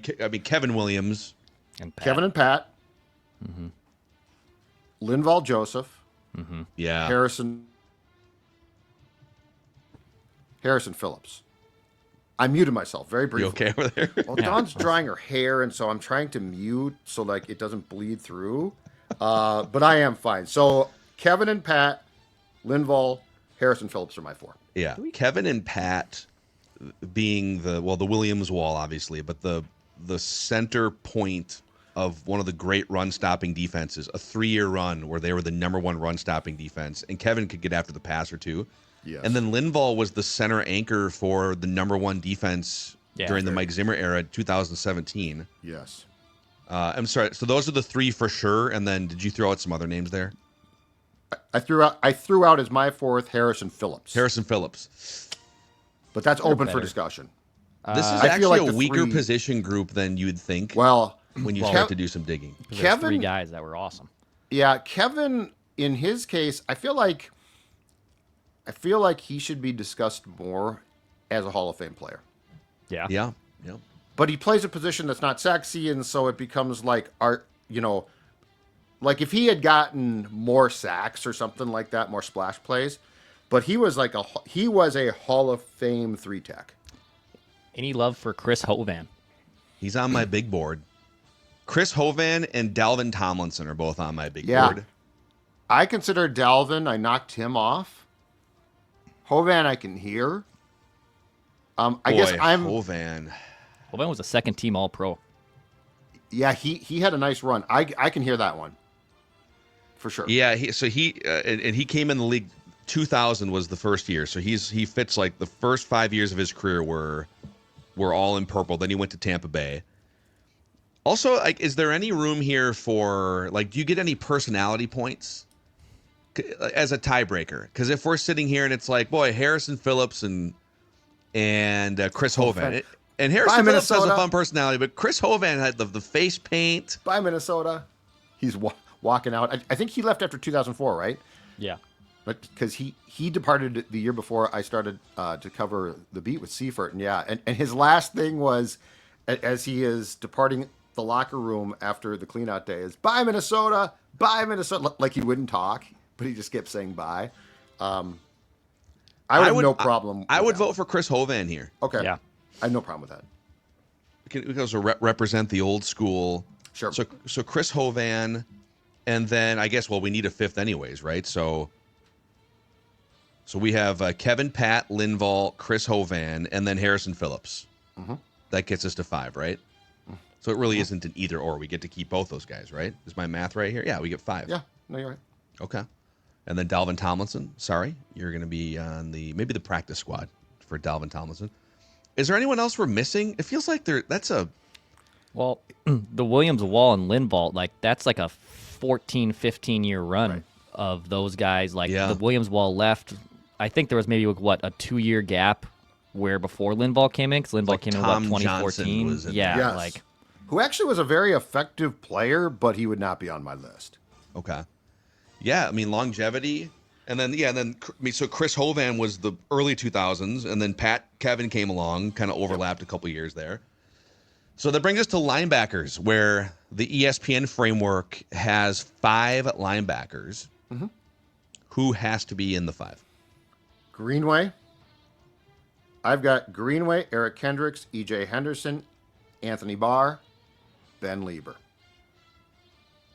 Kevin Williams, and Pat. Kevin and Pat, Linval Joseph, yeah, Harrison Phillips. I muted myself very briefly. You okay over there? Well, Dawn's drying her hair, and so I'm trying to mute so like it doesn't bleed through. But I am fine. So Kevin and Pat, Linval, Harrison Phillips are my 4. Yeah, Kevin and Pat being the Williams wall, obviously, but the center point of one of the great run-stopping defenses, a 3-year run where they were the number 1 run-stopping defense, and Kevin could get after the passer too. Yes. And then Linval was the center anchor for the number 1 defense during the Mike Zimmer era, 2017. Yes. I'm sorry. So those are the 3 for sure. And then did you throw out some other names there? I threw out as my 4th Harrison Phillips. But that's open for discussion. This is I feel actually like a the weaker 3 position group than you'd think. Well, when you start to do some digging. There's 3 guys that were awesome. Yeah, Kevin, in his case, I feel like he should be discussed more as a Hall of Fame player. Yeah. Yeah. But he plays a position that's not sexy, and so it becomes like art, like if he had gotten more sacks or something like that, more splash plays, but he was a Hall of Fame 3-tech. Any love for Chris Hovan? He's on my big board. Chris Hovan and Dalvin Tomlinson are both on my big board. I consider Dalvin, I knocked him off. Hovan I can hear. Hovan. Hovan was a 2nd-team All-Pro. Yeah, he had a nice run. I can hear that one. For sure. Yeah, he came in the league 2000 was the first year. So he fits like the first 5 years of his career were all in purple. Then he went to Tampa Bay. Also, like, is there any room here for, like, do you get any personality points as a tiebreaker? Because if we're sitting here and it's like, boy, Harrison Phillips and Chris Hovan, and Harrison Phillips has a fun personality, but Chris Hovan had the face paint. Bye, Minnesota. He's walking out. I think he left after 2004, right? Yeah. But because he departed the year before I started to cover the beat with Seifert, and his last thing was, as he is departing the locker room after the cleanout day, is bye Minnesota, like he wouldn't talk, but he just kept saying bye. I would have no problem. I would vote for Chris Hovan here. Okay, yeah, I have no problem with that. Because represent the old school. Sure. So Chris Hovan, and then I guess we need a 5th anyways, right? So we have Kevin, Pat, Linval, Chris Hovan, and then Harrison Phillips. Mm-hmm. That gets us to 5, right? So it really isn't an either or. We get to keep both those guys, right? Is my math right here? Yeah, we get 5. Yeah, no, you're right. Okay. And then Dalvin Tomlinson. Sorry, you're going to be on maybe the practice squad for Dalvin Tomlinson. Is there anyone else we're missing? It feels like Well, the Williams Wall and Linval, like that's like a 14, 15-year run of those guys. Like the Williams Wall left. I think there was maybe a 2-year gap where before Linval came in, because Linval came in 2014. Yes. Who actually was a very effective player, but he would not be on my list. Okay. Yeah, I mean longevity, and then so Chris Hovan was the early 2000s, and then Kevin came along, kind of overlapped a couple years there. So that brings us to linebackers, where the ESPN framework has 5 linebackers. Mm-hmm. Who has to be in the 5? Greenway. I've got Greenway, Eric Kendricks, E.J. Henderson, Anthony Barr, Ben Lieber.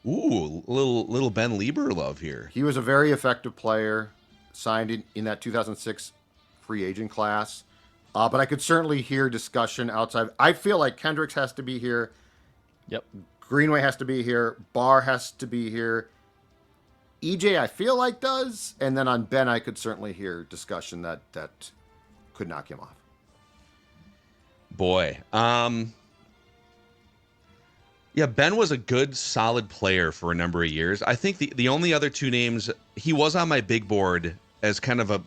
Ooh, little Ben Lieber love here. He was a very effective player, signed in that 2006 free agent class. But I could certainly hear discussion outside. I feel like Kendricks has to be here. Yep. Greenway has to be here. Barr has to be here. EJ, I feel like does, and then on Ben, I could certainly hear discussion that could knock him off. Boy, yeah, Ben was a good, solid player for a number of years. I think the only other two names, he was on my big board as kind of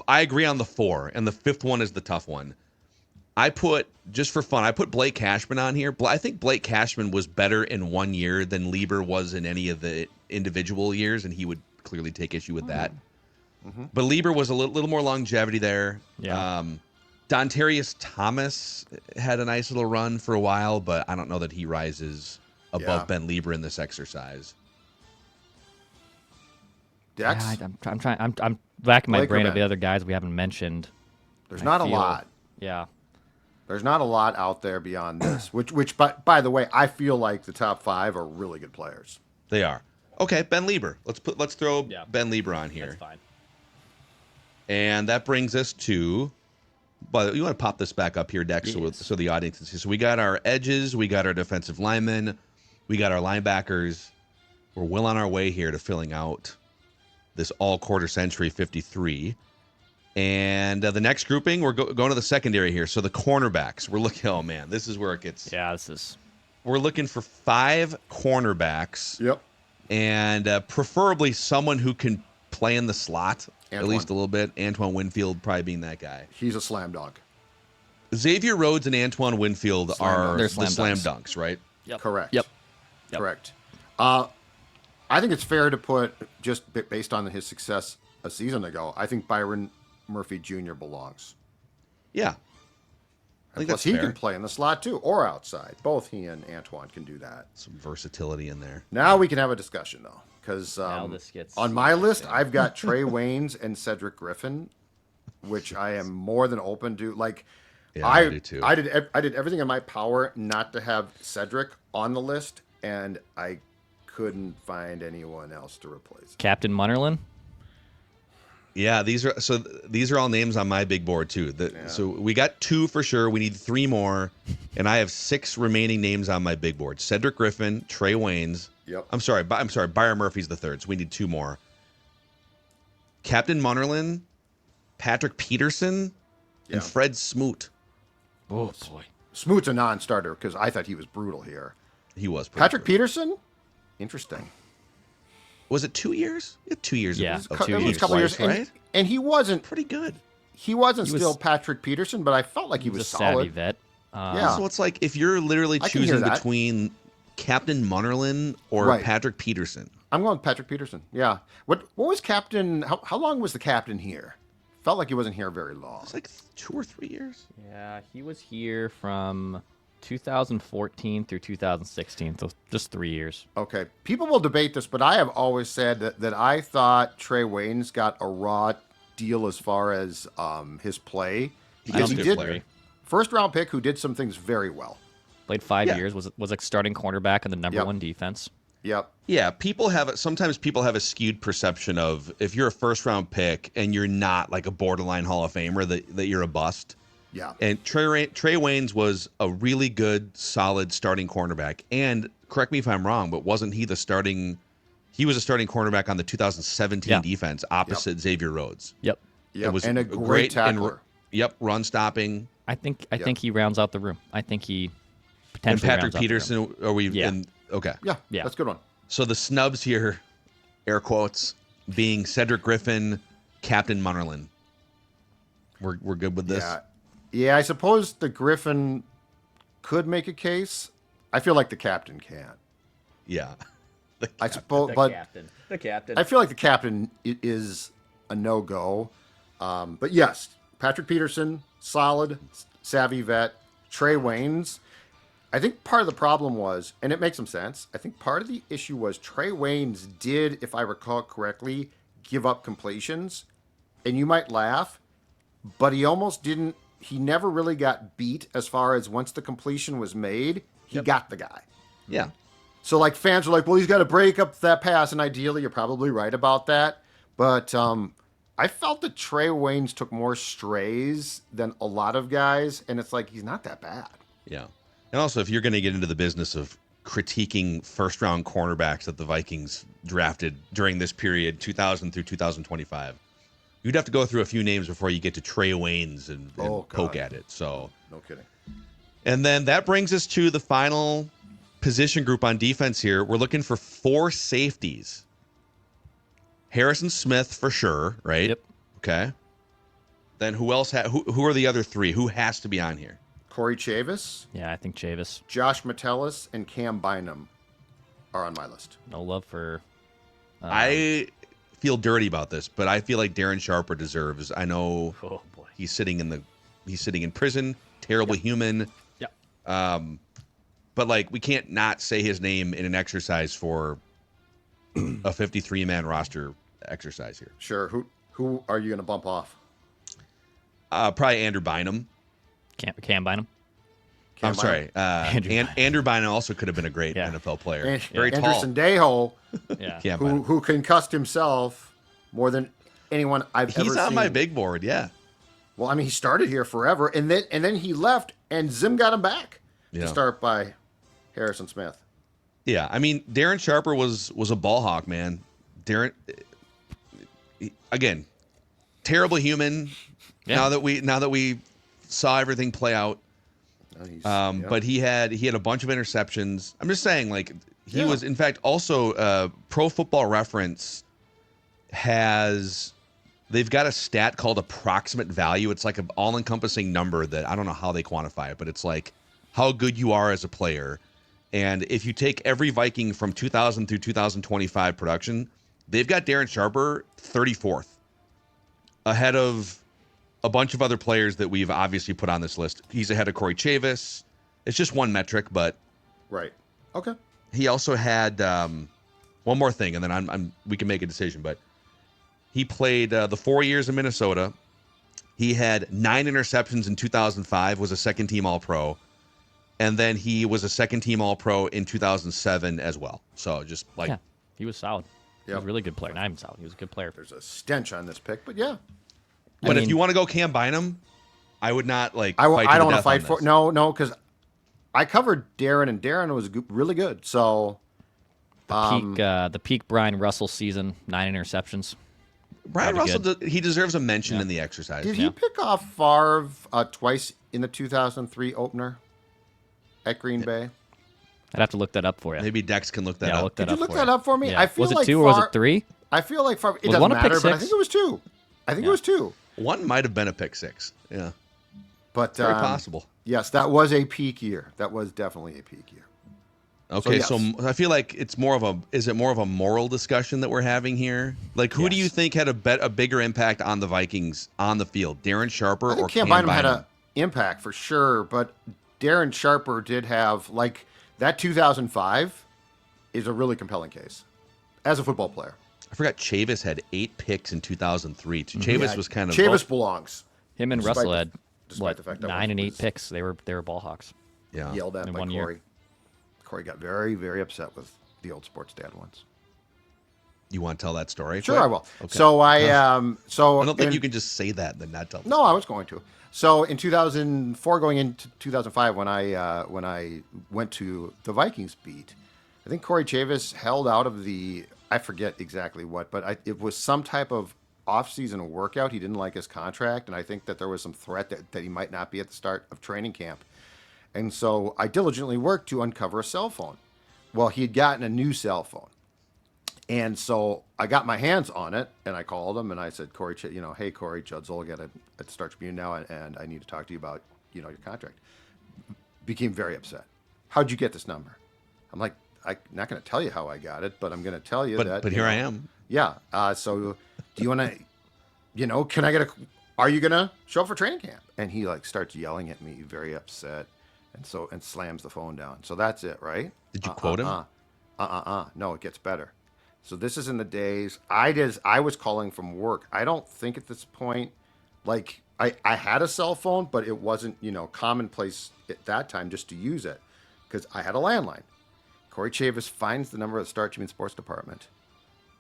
I agree on the 4, and the 5th one is the tough one. Just for fun, I put Blake Cashman on here. I think Blake Cashman was better in 1 year than Lieber was in any of the individual years, and he would clearly take issue with that. Mm-hmm. But Lieber was a little more longevity there. Yeah. Dontarius Thomas had a nice little run for a while, but I don't know that he rises above Ben Lieber in this exercise. Dex? Yeah, I'm racking my Blake or brain of Ben? the other guys we haven't mentioned. There's not a lot. Yeah. There's not a lot out there beyond this, which by the way, I feel like the top 5 are really good players. They are. Okay, Ben Lieber. Let's throw Ben Lieber on here. That's fine. And that brings us to, but you want to pop this back up here, Dex, so the audience can see. So we got our edges, we got our defensive linemen, we got our linebackers. We're well on our way here to filling out this all quarter century 53. And the next grouping, we're going to the secondary here. So the cornerbacks, we're looking, oh man, this is where it gets. Yeah, we're looking for 5 cornerbacks. Yep. And preferably someone who can play in the slot at least a little bit. Antoine Winfield probably being that guy. He's a slam dunk. Xavier Rhodes and Antoine Winfield are the slam dunks, right? Yep. Correct. Yep. Correct. I think it's fair to put, just based on his success a season ago, I think Byron Murphy Jr. belongs. Yeah. I think Plus, that's he fair. can play in the slot too, or outside. Both he and Antoine can do that. Some versatility in there. Now we can have a discussion, though, because this gets on my list, I've got Trey Waynes and Cedric Griffin, which I am more than open to. Like, Yeah, I do too. I did everything in my power not to have Cedric on the list, and I couldn't find anyone else to replace him. Captain Munnerlyn. Yeah, these are all names on my big board too. So we got 2 for sure. We need 3 more, and I have 6 remaining names on my big board: Cedric Griffin, Trey Waynes. Yep. I'm sorry. Byron Murphy's the 3rd, so we need 2 more. Captain Munnerlyn, Patrick Peterson, and Fred Smoot. Oh boy. Smoot's a non-starter because I thought he was brutal here. He was Patrick brutal. Peterson, interesting. Was it 2 years? 2 years. Yeah. Of It was 2 a years. couple years, right? and he wasn't Pretty good. He wasn't He was- still Patrick Peterson, but I felt like he was He's a savvy solid. vet. Yeah. So it's like if you're literally I can hear choosing that. between Captain Munnerlyn or Right. Patrick Peterson. I'm going with Patrick Peterson. Yeah. What was Captain? How long was the captain here? Felt like he wasn't here very long. It's like 2 or 3 years. Yeah, he was here from 2014 through 2016, so just 3 years. Okay. People will debate this, but I have always said that I thought Trey Waynes got a raw deal as far as his play because he Good did player. first round pick who did some things very well. Played 5 Yeah. years. Was a starting cornerback in the number Yep. 1 defense. Yep. Yeah, sometimes people have a skewed perception of if you're a first round pick and you're not like a borderline Hall of Famer that you're a bust. Yeah. And Trey Waynes was a really good, solid starting cornerback. And correct me if I'm wrong, but wasn't he the starting? He was a starting cornerback on the 2017 Yeah. defense opposite Xavier Rhodes. Yep. Yep. It was And a great tackler. run stopping. I think he rounds out the room. I think he And potentially Patrick rounds out the room. Peterson, are we Yeah. in? Okay. Yeah. Yeah. That's a good one. So the snubs here, air quotes, being Cedric Griffin, Captain Munnerlyn. We're good with this. Yeah. Yeah, I suppose the Griffin could make a case. I feel like the captain can't. Yeah. I suppose, but The captain. I feel like the captain is a no-go. But yes, Patrick Peterson, solid, savvy vet. Trey Waynes. I think part of the problem was, and it makes some sense, I think part of the issue was Trey Waynes did, if I recall correctly, give up completions. And you might laugh, but he almost didn't. He never really got beat as far as once the completion was made, he got the guy. Yeah. So like fans were like, well, he's got to break up that pass, and ideally, you're probably right about that. But I felt that Trey Waynes took more strays than a lot of guys, and it's like he's not that bad. Yeah. And also, if you're going to get into the business of critiquing first-round cornerbacks that the Vikings drafted during this period, 2000 through 2025. You'd have to go through a few names before you get to Trey Waynes and poke at it. So No kidding. And then that brings us to the final position group on defense here. We're looking for 4 safeties. Harrison Smith for sure, right? Yep. Okay. Then who else? Who are the other 3? Who has to be on here? Corey Chavis, Yeah, I think Chavis. Josh Metellus, and Cam Bynum are on my list. No love for. I feel dirty about this, but I feel like Darren Sharper deserves. I know Oh boy. he's sitting in prison, terrible human. Yeah. But like we can't not say his name in an exercise for a 53-man roster exercise here. Sure. Who are you going to bump off? Probably Andrew Bynum. Cam Bynum. I'm sorry. Andrew Bynum also could have been a great Yeah. NFL player. And, Very tall. Anderson Dejo, Yeah. Cam Bynum. who concussed himself more than anyone I've ever seen. He's on my big board, yeah. Well, I mean, he started here forever, and then he left, and Zim got him back Yeah. to start by Harrison Smith. Yeah, I mean, Darren Sharper was a ball hawk, man. Darren, again, terrible human. Yeah. Now that we saw everything play out, but he had a bunch of interceptions. I'm just saying, like he was, in fact, also Pro Football Reference they've got a stat called approximate value. It's like an all-encompassing number that I don't know how they quantify it, but it's like how good you are as a player. And if you take every Viking from 2000 through 2025 production, they've got Darren Sharper 34th, ahead of a bunch of other players that we've obviously put on this list. He's ahead of Corey Chavis. It's just one metric, but Right. Okay. he also had one more thing, and then we can make a decision. But he played the 4 years in Minnesota. He had 9 interceptions in 2005, was a second-team All-Pro. And then he was a second-team All-Pro in 2007 as well. So just like... Yeah. He was solid. He was Yep. a really good player. Not even solid. He was a good player. There's a stench on this pick, but yeah. But if you want to go Cam Bynum, I would not fight I don't want want to fight for no, because I covered Darren, and Darren was really good. So The peak Brian Russell season, 9 interceptions. Brian Probably Russell, good. he deserves a mention in the exercise. did he pick off Favre twice in the 2003 opener at Green Bay? I'd have to look that up for you. Maybe Dex can look that Yeah, up. look that Did you up look for that you. up for me? Yeah. I feel was it like 2 or was it 3? I feel like Favre. It Was doesn't one a pick matter, but I six? think it was 2. I think it was 2. One might have been a pick 6. Yeah, But very possible. Yes, that was a peak year. That was definitely a peak year. Okay, yes. so I feel like it's more of a moral discussion that we're having here? Like, who do you think had a bigger impact on the Vikings on the field, Darren Sharper I think or Cam Bynum had an impact for sure, but Darren Sharper did have, like, that 2005 is a really compelling case as a football player. I forgot Chavis had 8 picks in 2003. Chavis was kind of Chavis belongs. Him and Despite Russell the- had despite the fact that 9 and 8 was- picks. They were ball hawks. yeah. Yelled at In by 1 year. Corey. Corey got very, very upset with the old sports dad once. You want to tell that story? Sure, quick? I will. Okay. So I I don't think you can just say that and then not tell. No, I was going to. So in 2004, going into 2005, when I went to the Vikings beat, I think Corey Chavis held out of I forget exactly what, but it was some type of off-season workout. He didn't like his contract, and I think that there was some threat that he might not be at the start of training camp. And so I diligently worked to uncover a cell phone. Well, he had gotten a new cell phone. And so I got my hands on it, and I called him, and I said, Corey, hey, Corey, Judd Zolgad at the Star Tribune now, and I need to talk to you about, your contract. Became very upset. How'd you get this number? I'm like, I'm not going to tell you how I got it, but I'm going to tell you that. But here I am. Yeah. So do you want to, can I are you going to show up for training camp? And he starts yelling at me, very upset, and slams the phone down. So that's it, right? Did you quote him? No, it gets better. So this is in the days I was calling from work. I don't think at this point, I had a cell phone, but it wasn't, commonplace at that time just to use it because I had a landline. Corey Chavis finds the number of the Star Tribune Sports Department,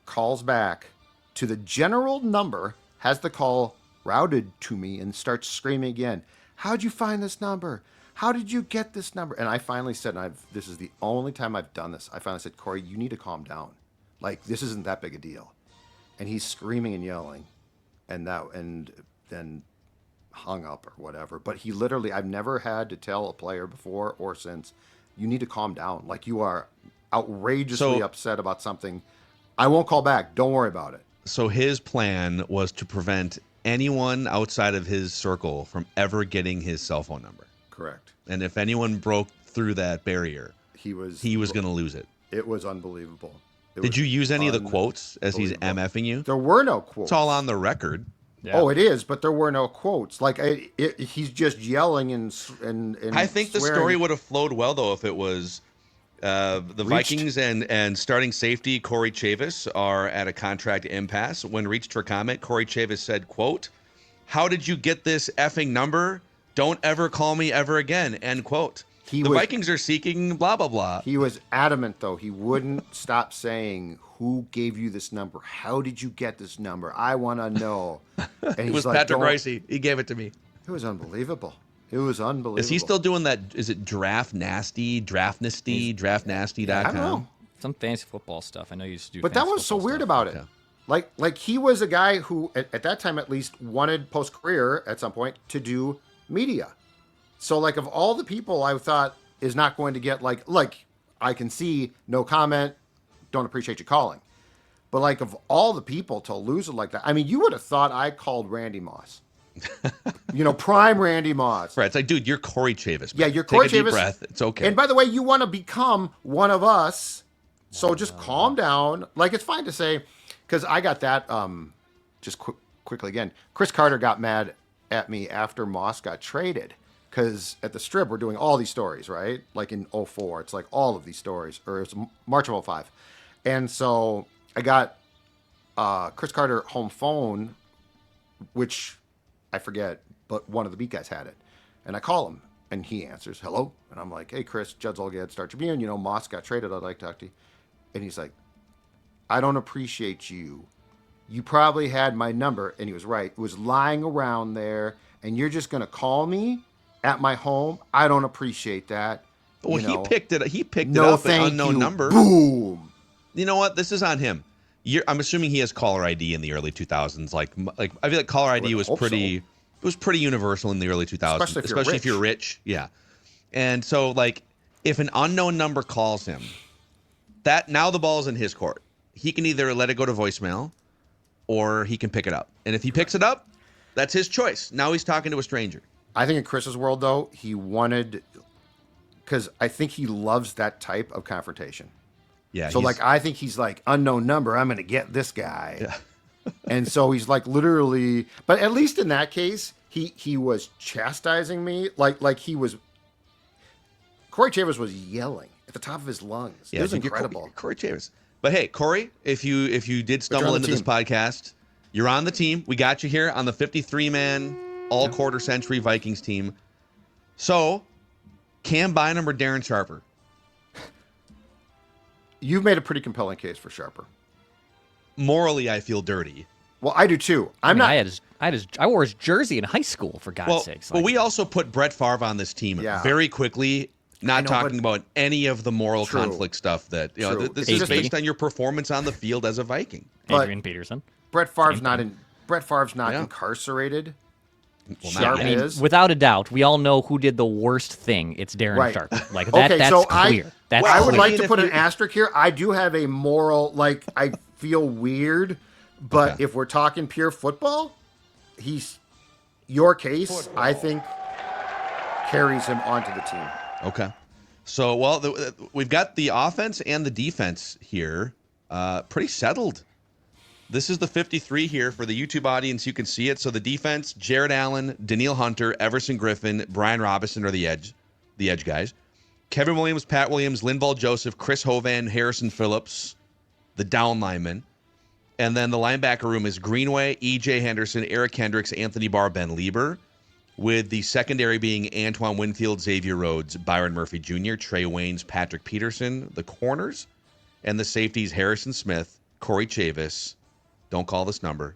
calls back to the general number, has the call routed to me, and starts screaming again. How'd you find this number? how did you get this number? And I finally said, this is the only time I've done this. I finally said, Corey, you need to calm down. Like, this isn't that big a deal. And he's screaming and yelling, and then hung up or whatever. But he literally, I've never had to tell a player before or since, you need to calm down. Like, you are outrageously upset about something. I won't call back. Don't worry about it. So his plan was to prevent anyone outside of his circle from ever getting his cell phone number. Correct. And if anyone broke through that barrier, he was going to lose it. It was unbelievable. Did you use any of the quotes as he's MFing you? There were no quotes. It's all on the record. Yeah. Oh, it is, but there were no quotes. Like, he's just yelling and I think the story would have flowed well, though, if it was the Vikings and starting safety Corey Chavis are at a contract impasse. When reached for comment, Corey Chavis said, quote, "How did you get this effing number? Don't ever call me ever again," end quote. The Vikings are seeking blah, blah, blah. He was adamant, though. He wouldn't stop saying, who gave you this number? How did you get this number? I want to know. And it was like, Patrick Ricey. He gave it to me. It was unbelievable. It was unbelievable. Is he still doing that? Is it draftnasty.com? I don't know. Some fantasy football stuff. I know you used to do. But that was so weird about it. Like he was a guy who, at that time at least, wanted post-career at some point to do media. So, like, of all the people I thought is not going to get, like I can see, no comment, don't appreciate you calling. But, like, of all the people to lose it like that, I mean, you would have thought I called Randy Moss. Prime Randy Moss. Right. It's like, dude, you're Corey Chavis. Yeah, you're Corey Chavis. Take a deep breath. It's okay. And by the way, you want to become one of us. So just calm down. Like, it's fine to say, because I got that, just quickly again, Chris Carter got mad at me after Moss got traded. Because at the Strip, we're doing all these stories, right? Like in 04, it's like all of these stories. Or it was March of 05. And so I got Chris Carter home phone, which I forget, but one of the beat guys had it. And I call him, and he answers, hello. And I'm like, hey, Chris, Judd Zolgad, Star Tribune. Moss got traded. I'd like to talk to you. And he's like, I don't appreciate you. You probably had my number. And he was right. It was lying around there. And you're just going to call me at my home? I don't appreciate that. Well, he picked it. He picked it up an unknown number. Boom. You know what? This is on him. I'm assuming he has caller ID in the early 2000s. Like I feel like caller ID was pretty. So. It was pretty universal in the early 2000s, especially if you're rich. Yeah. And so, like, if an unknown number calls him, now the ball's in his court. He can either let it go to voicemail, or he can pick it up. And if he picks it up, that's his choice. Now he's talking to a stranger. I think in Chris's world, though, he wanted, because I think he loves that type of confrontation. Yeah. So, like, I think he's like, unknown number, I'm going to get this guy. Yeah. And so he's like literally, but at least in that case, he was chastising me. Like he was, Corey Chavis was yelling at the top of his lungs. Yeah, it was incredible. Corey Chavis. But hey, Corey, if you did stumble into this podcast, you're on the team. We got you here on the 53-man all-quarter century Vikings team. So, Cam Bynum or Darren Sharper? You've made a pretty compelling case for Sharper. Morally, I feel dirty. Well, I do too. I wore his jersey in high school, for God's sakes. Well, we also put Brett Favre on this team very quickly, talking about any of the moral conflict stuff that, this is based on your performance on the field as a Viking. Adrian Peterson. Brett Favre's not incarcerated. Well, Sharp is. Without a doubt, we all know who did the worst thing. It's Darren Sharper. Like that's clear. I would like to put an asterisk here. I do have a moral, I feel weird, but if we're talking pure football, your case, I think, carries him onto the team. Okay. So, we've got the offense and the defense here pretty settled. This is the 53 here for the YouTube audience. You can see it. So the defense, Jared Allen, Daniil Hunter, Everson Griffin, Brian Robinson are the edge guys. Kevin Williams, Pat Williams, Linval Joseph, Chris Hovan, Harrison Phillips, the down linemen. And then the linebacker room is Greenway, E.J. Henderson, Eric Kendricks, Anthony Barr, Ben Lieber, with the secondary being Antoine Winfield, Xavier Rhodes, Byron Murphy Jr., Trey Waynes, Patrick Peterson, the corners, and the safeties Harrison Smith, Corey Chavis, don't call this number,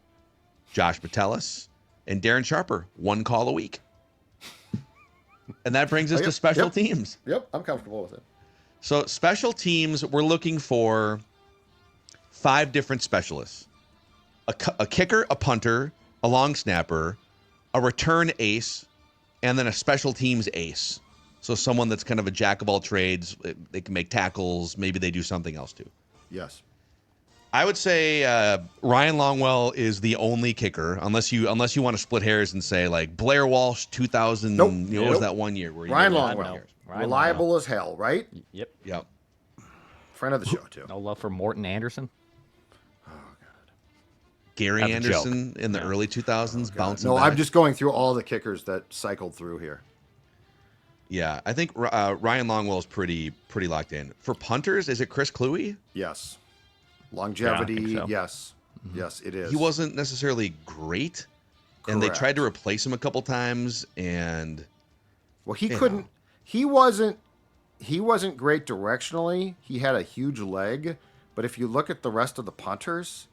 Josh Metellus, and Darren Sharper, one call a week. And that brings us to special teams. Yep, I'm comfortable with it. So special teams, we're looking for 5 different specialists. A kicker, a punter, a long snapper, a return ace, and then a special teams ace. So someone that's kind of a jack of all trades. They can make tackles. Maybe they do something else too. Yes. I would say Ryan Longwell is the only kicker, unless you want to split hairs and say like Blair Walsh 2000. Nope. What was that one year where Ryan Longwell, reliable as hell, right? Yep. Friend of the show too. No love for Morton Anderson. Gary That's a Anderson joke. in the early 2000s bouncing No, back. I'm just going through all the kickers that cycled through here. Yeah, I think Ryan Longwell is pretty locked in. For punters, is it Chris Kluwe? Yes. Longevity, Yeah, I think so. yes. Yes, it is. He wasn't necessarily great, and they Correct. tried to replace him a couple times, and Well, he couldn't. He wasn't great directionally. He had a huge leg, but if you look at the rest of the punters,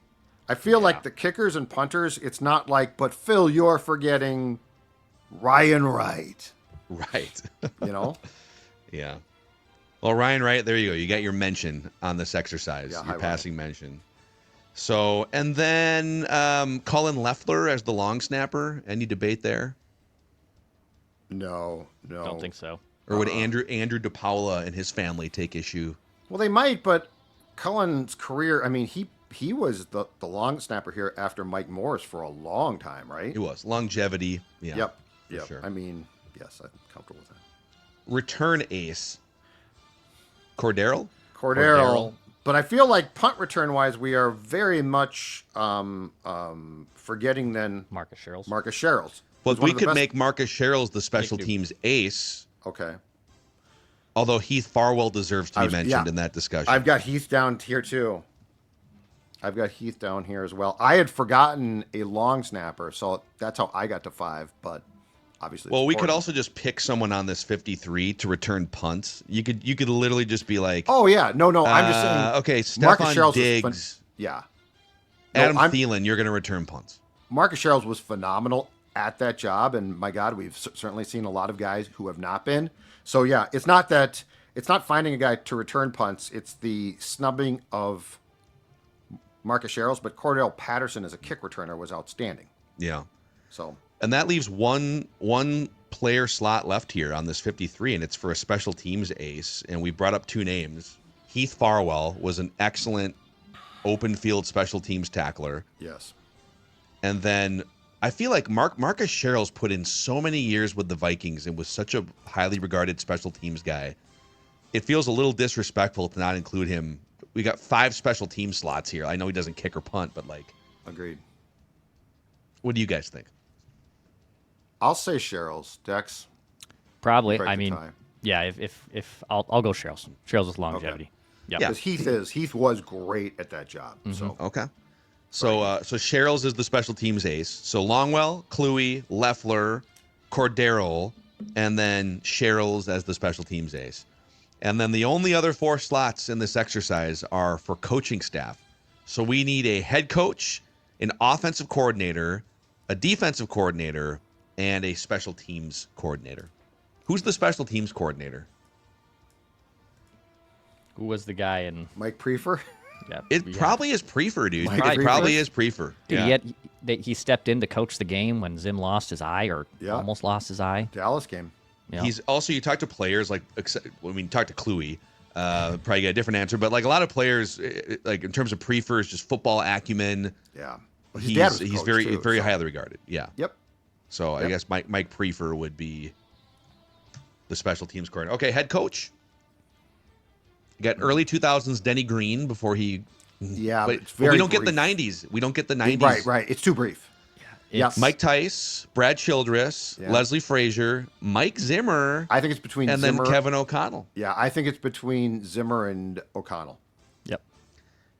I feel like the kickers and punters, it's not like, but Phil, you're forgetting Ryan Wright. right. You know? Yeah. Well, Ryan Wright, there you go. You got your mention on this exercise, Yeah, your passing mention. So, and then Colin Leffler as the long snapper. Any debate there? No. Don't think so. Or would Andrew DePaula and his family take issue? Well, they might, but Cullen's career, I mean, he was the long snapper here after Mike Morris for a long time, right? It was. Longevity. Yeah. Yep. sure. I mean, yes, I'm comfortable with that. Return ace. Cordero? Cordero. But I feel like punt return wise, we are very much forgetting then Marcus Sherrills. Marcus Sherrills. But we could make Marcus Sherrills the special teams ace. Okay. Although Heath Farwell deserves to be mentioned in that discussion. I've got Heath down here too. I've got Heath down here as well. I had forgotten a long snapper, so that's how I got to 5. But obviously, well, we could also just pick someone on this 53 to return punts. You could literally just be like, oh yeah, no, I'm just saying. Okay, Marcus Stephon Sherrills Diggs, yeah. Adam Thielen, you're going to return punts. Marcus Sherrills was phenomenal at that job, and my God, we've certainly seen a lot of guys who have not been. So yeah, it's not finding a guy to return punts. It's the snubbing of Marcus Sherrills, but Cordell Patterson as a kick returner was outstanding. Yeah. So, and that leaves one player slot left here on this 53, and it's for a special teams ace. And we brought up 2 names. Heath Farwell was an excellent open field special teams tackler. Yes. And then I feel like Marcus Sherrills put in so many years with the Vikings and was such a highly regarded special teams guy. It feels a little disrespectful to not include him. We got 5 special team slots here. I know he doesn't kick or punt, but like, agreed. What do you guys think? I'll say Sherrills. Dex. Probably. I mean, yeah. If I'll go Sherrills. Sherrills with longevity. Okay. Yeah. Because Heath was great at that job. Mm-hmm. So okay. So Sherrills is the special teams ace. So Longwell, Kluwe, Leffler, Cordero, and then Sherrills as the special teams ace. And then the only other 4 slots in this exercise are for coaching staff. So we need a head coach, an offensive coordinator, a defensive coordinator, and a special teams coordinator. Who's the special teams coordinator? Who was the guy in Mike Prefer? Yeah, it probably is Prefer, dude. Mike It probably is Prefer. Dude, Yeah. he stepped in to coach the game when Zim lost his eye or almost lost his eye. Dallas game. Yeah. He's also, you talk to players like, talk to Kluwe, probably get a different answer, but like a lot of players, like in terms of Prefer, is just football acumen. Yeah. Well, he's very highly regarded. Yeah. Yep. So I guess Mike Prefer would be the special teams coordinator. Okay, head coach. You got early 2000s Denny Green before he. Yeah, but it's very we don't brief. get the 90s. We don't get the 90s. Right. It's too brief. Yeah. Mike Tice, Brad Childress, Leslie Frazier, Mike Zimmer. I think it's between and Zimmer, then Kevin O'Connell. Yeah, I think it's between Zimmer and O'Connell. Yep.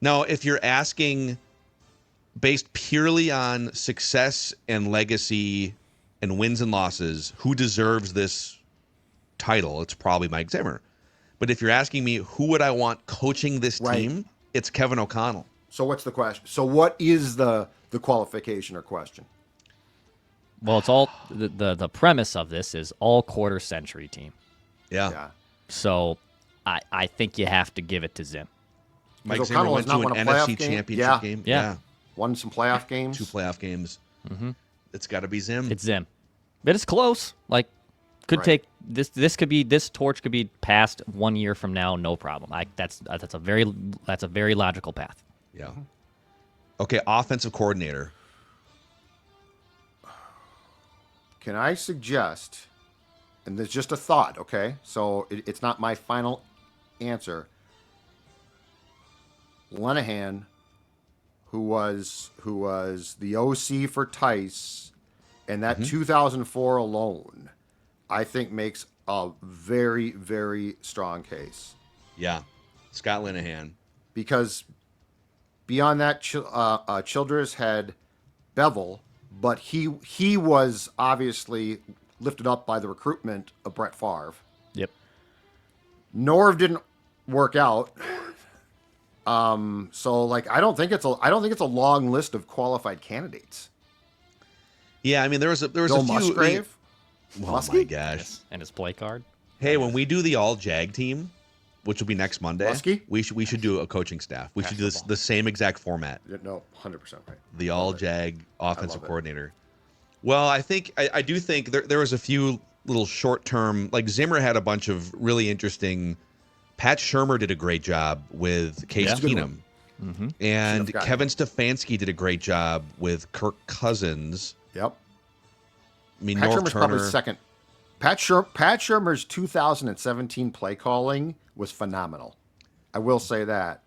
Now, if you're asking based purely on success and legacy and wins and losses, who deserves this title, it's probably Mike Zimmer. But if you're asking me who would I want coaching this team, it's Kevin O'Connell. So what's the question? So what is the qualification or question? Well, it's all the premise of this is all quarter century team. Yeah. So I think you have to give it to Zim. Mike Because Zimmer O'Connell went has to not an won a playoff NFC game. championship game. Yeah. Won some playoff games. 2 playoff games. Mm-hmm. It's got to be Zim. It's Zim, but it's close. Like, could Right. take this. This torch could be passed 1 year from now, no problem. That's a very logical path. Yeah. Okay, offensive coordinator. Can I suggest, and there's just a thought, okay? So it's not my final answer. Linehan, who was the OC for Tice, and that 2004 alone, I think makes a very, very strong case. Yeah. Scott Linehan. Because beyond that, Childress had Bevel, but he was obviously lifted up by the recruitment of Brett Favre. Yep. Norv didn't work out. So like I don't think it's a long list of qualified candidates. Yeah, I mean there was a Bill few. Musgrave. Oh Muskie? my gosh! And his play card. Hey, when we do the all Jag team, which will be next Monday, Muskie? we should do a coaching staff. We should do the same exact format. No, 100% right. The all Jag offensive love it. coordinator. Well, I do think there was a few little short term, like Zimmer had a bunch of really interesting. Pat Shurmur did a great job with Case Keenum. And Should've gotten Kevin him. Stefanski did a great job with Kirk Cousins. Yep. I mean, Pat North Shurmur's Turner. probably second. Pat Shurmur's 2017 play calling was phenomenal. I will say that.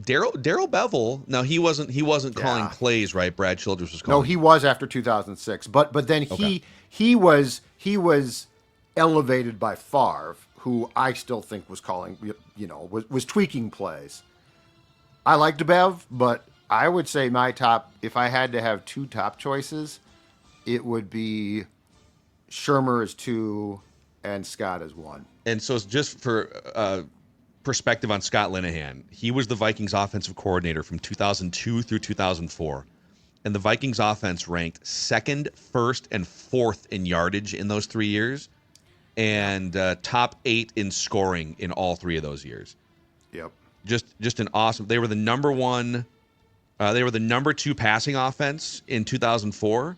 Daryl Bevel. Now he wasn't calling Yeah. plays, right? Brad Childress was calling. No, he was after 2006, but then he was elevated by Favre, who I still think was calling, was tweaking plays. I liked Bev, but I would say my top, if I had to have two top choices, it would be Shurmur as 2 and Scott as 1. And so just for perspective on Scott Linehan, he was the Vikings offensive coordinator from 2002 through 2004. And the Vikings offense ranked 2nd, 1st, and 4th in yardage in those 3 years, and top 8 in scoring in all 3 of those years. Yep. Just an awesome. They were the number 1. They were the number 2 passing offense in 2004.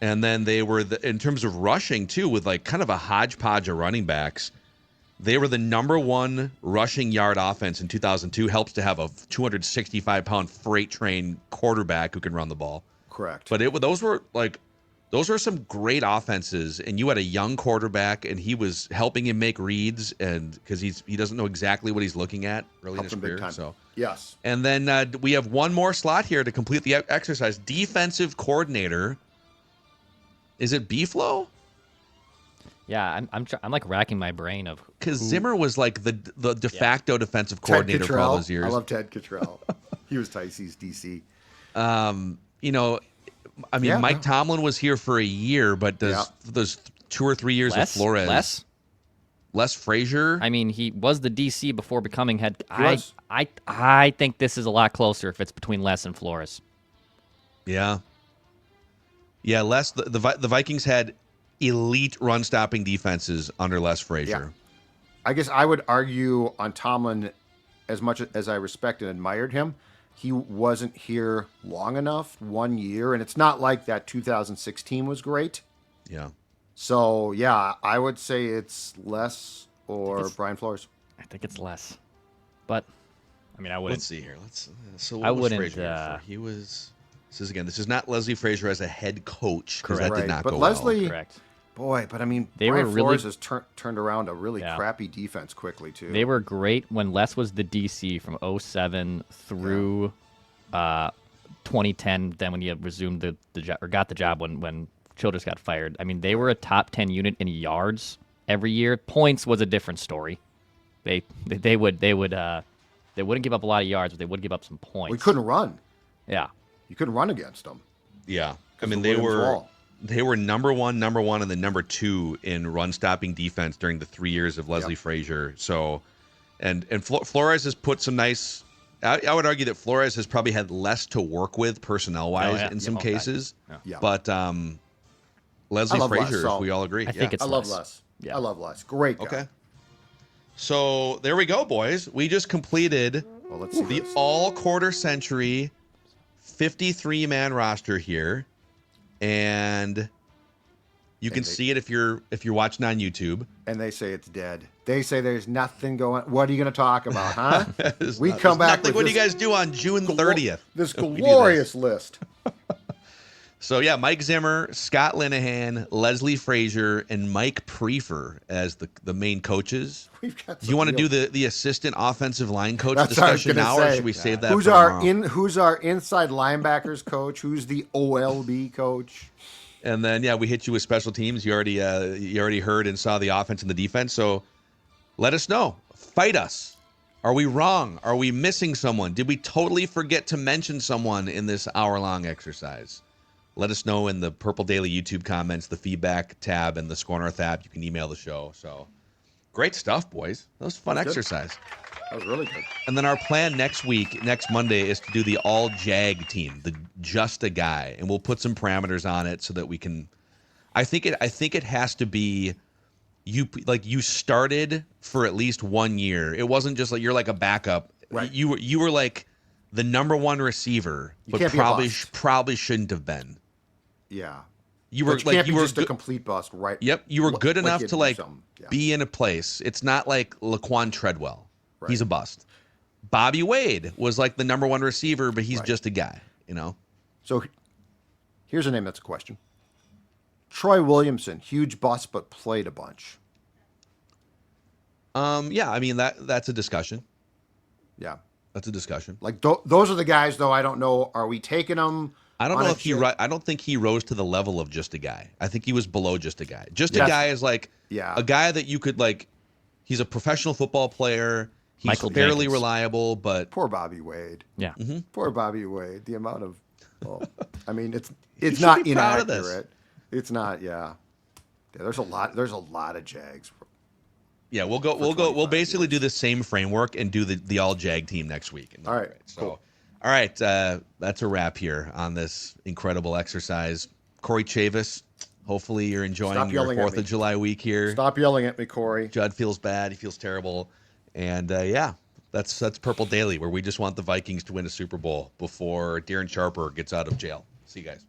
And then they were, in terms of rushing, too, with like kind of a hodgepodge of running backs, they were the number 1 rushing yard offense in 2002. Helps to have a 265-pound freight train quarterback who can run the ball. Correct. But those were some great offenses, and you had a young quarterback, and he was helping him make reads, and because he doesn't know exactly what he's looking at early in his Helped him big career. time. So Yes. and then we have one more slot here to complete the exercise. Defensive coordinator. Is it B-Flow? Yeah, I'm like racking my brain of Because Zimmer was like the de facto defensive coordinator for all those years. I love Ted Cottrell. He was Ticey's DC. Mike Tomlin was here for a year, but those 2 or 3 years of Flores. Les Frazier. I mean, he was the DC before becoming head. was. I think this is a lot closer if it's between Les and Flores. Yeah. Yeah, Les. The Vikings had elite run-stopping defenses under Les Frazier. I guess I would argue on Tomlin, as much as I respect and admired him, he wasn't here long enough, 1 year, and it's not like that 2016 was great. Yeah. So, yeah, I would say it's Les or Brian Flores. I think it's Les, but I mean, I wouldn't. Let's see here. So I what was wouldn't, Frazier here for? He was. This is not Leslie Frazier as a head coach, because that Correct. did not But go Leslie- well. Correct. Boy, but I mean, They Brian were Flores really- has turned around a really crappy defense quickly, too. They were great when Les was the DC from 07 through 2010. Then when he had resumed the job or got the job when Childress got fired. I mean, they were a top 10 unit in yards every year. Points was a different story. They wouldn't give up a lot of yards, but they would give up some points. We couldn't run. Yeah. You couldn't run against them. Yeah, I 'Cause mean of they Williams' were wall. they were number one, and then number 2 in run stopping defense during the 3 years of Leslie Frazier. So, and Flores has put some nice I would argue that Flores has probably had less to work with personnel-wise in some cases. Yeah. But Leslie love Les, Frazier, so if we all agree. I think it's I love Les. Les. Yeah. I love Les. Great guy. Okay. So there we go, boys. We just completed Well, let's see the this. all-quarter century 53-man roster here, and you can see it if you're watching on YouTube. And they say it's dead. They say there's nothing going. What are you going to talk about, huh? We There's come back nothing. with What do this you guys do on June 30th? This We do this. glorious list. So yeah, Mike Zimmer, Scott Linehan, Leslie Frazier, and Mike Prefer as the main coaches. We've got. Do you want to do the assistant offensive line coach discussion now, or should we save that? Who's for our tomorrow? Who's our inside linebackers coach? Who's the OLB coach? And then we hit you with special teams. You already heard and saw the offense and the defense. So let us know. Fight us. Are we wrong? Are we missing someone? Did we totally forget to mention someone in this hour-long exercise? Let us know in the Purple Daily YouTube comments, the feedback tab, and the Score North app. You can email the show. So great stuff, boys. That was a fun exercise. That was really good. And then our plan next Monday, is to do the all Jag team, the just a guy, and we'll put some parameters on it so that we can. I think it has to be you started for at least 1 year. It wasn't just like you're like a backup. Right. You were like the number one receiver, You but can't be a bust. probably shouldn't have been. Yeah. You were But you can't be just a good. complete bust, right? Yep, you were good enough you to do something. Yeah. be in a place. It's not like Laquan Treadwell. Right. He's a bust. Bobby Wade was like the number one receiver, but he's Right. just a guy, So here's a name that's a question. Troy Williamson, huge bust, but played a bunch. Yeah, I mean that's a discussion. Yeah. That's a discussion. Like those are the guys, though. I don't know. Are we taking them? I don't on know a if he. chip? I don't think he rose to the level of just a guy. I think he was below just a guy. Just a Yes. guy is like Yeah. a guy that you could like. He's a professional football player. He's Michael fairly Jenkins. reliable, but Poor Bobby Wade. Yeah. Poor Bobby Wade. The amount of, well, I mean, it's should not be proud of this. inaccurate. It's not. Yeah. There's a lot of Jags. yeah, we'll 25 basically years. do the same framework and do the all Jag team next week. All right, So, cool. all right, that's a wrap here on this incredible exercise. Corey Chavis, hopefully you're enjoying Stop your yelling at 4th me. of July week here. Stop yelling at me, Corey. Judd feels bad. He feels terrible. And that's Purple Daily, where we just want the Vikings to win a Super Bowl before Darren Sharper gets out of jail. See you guys.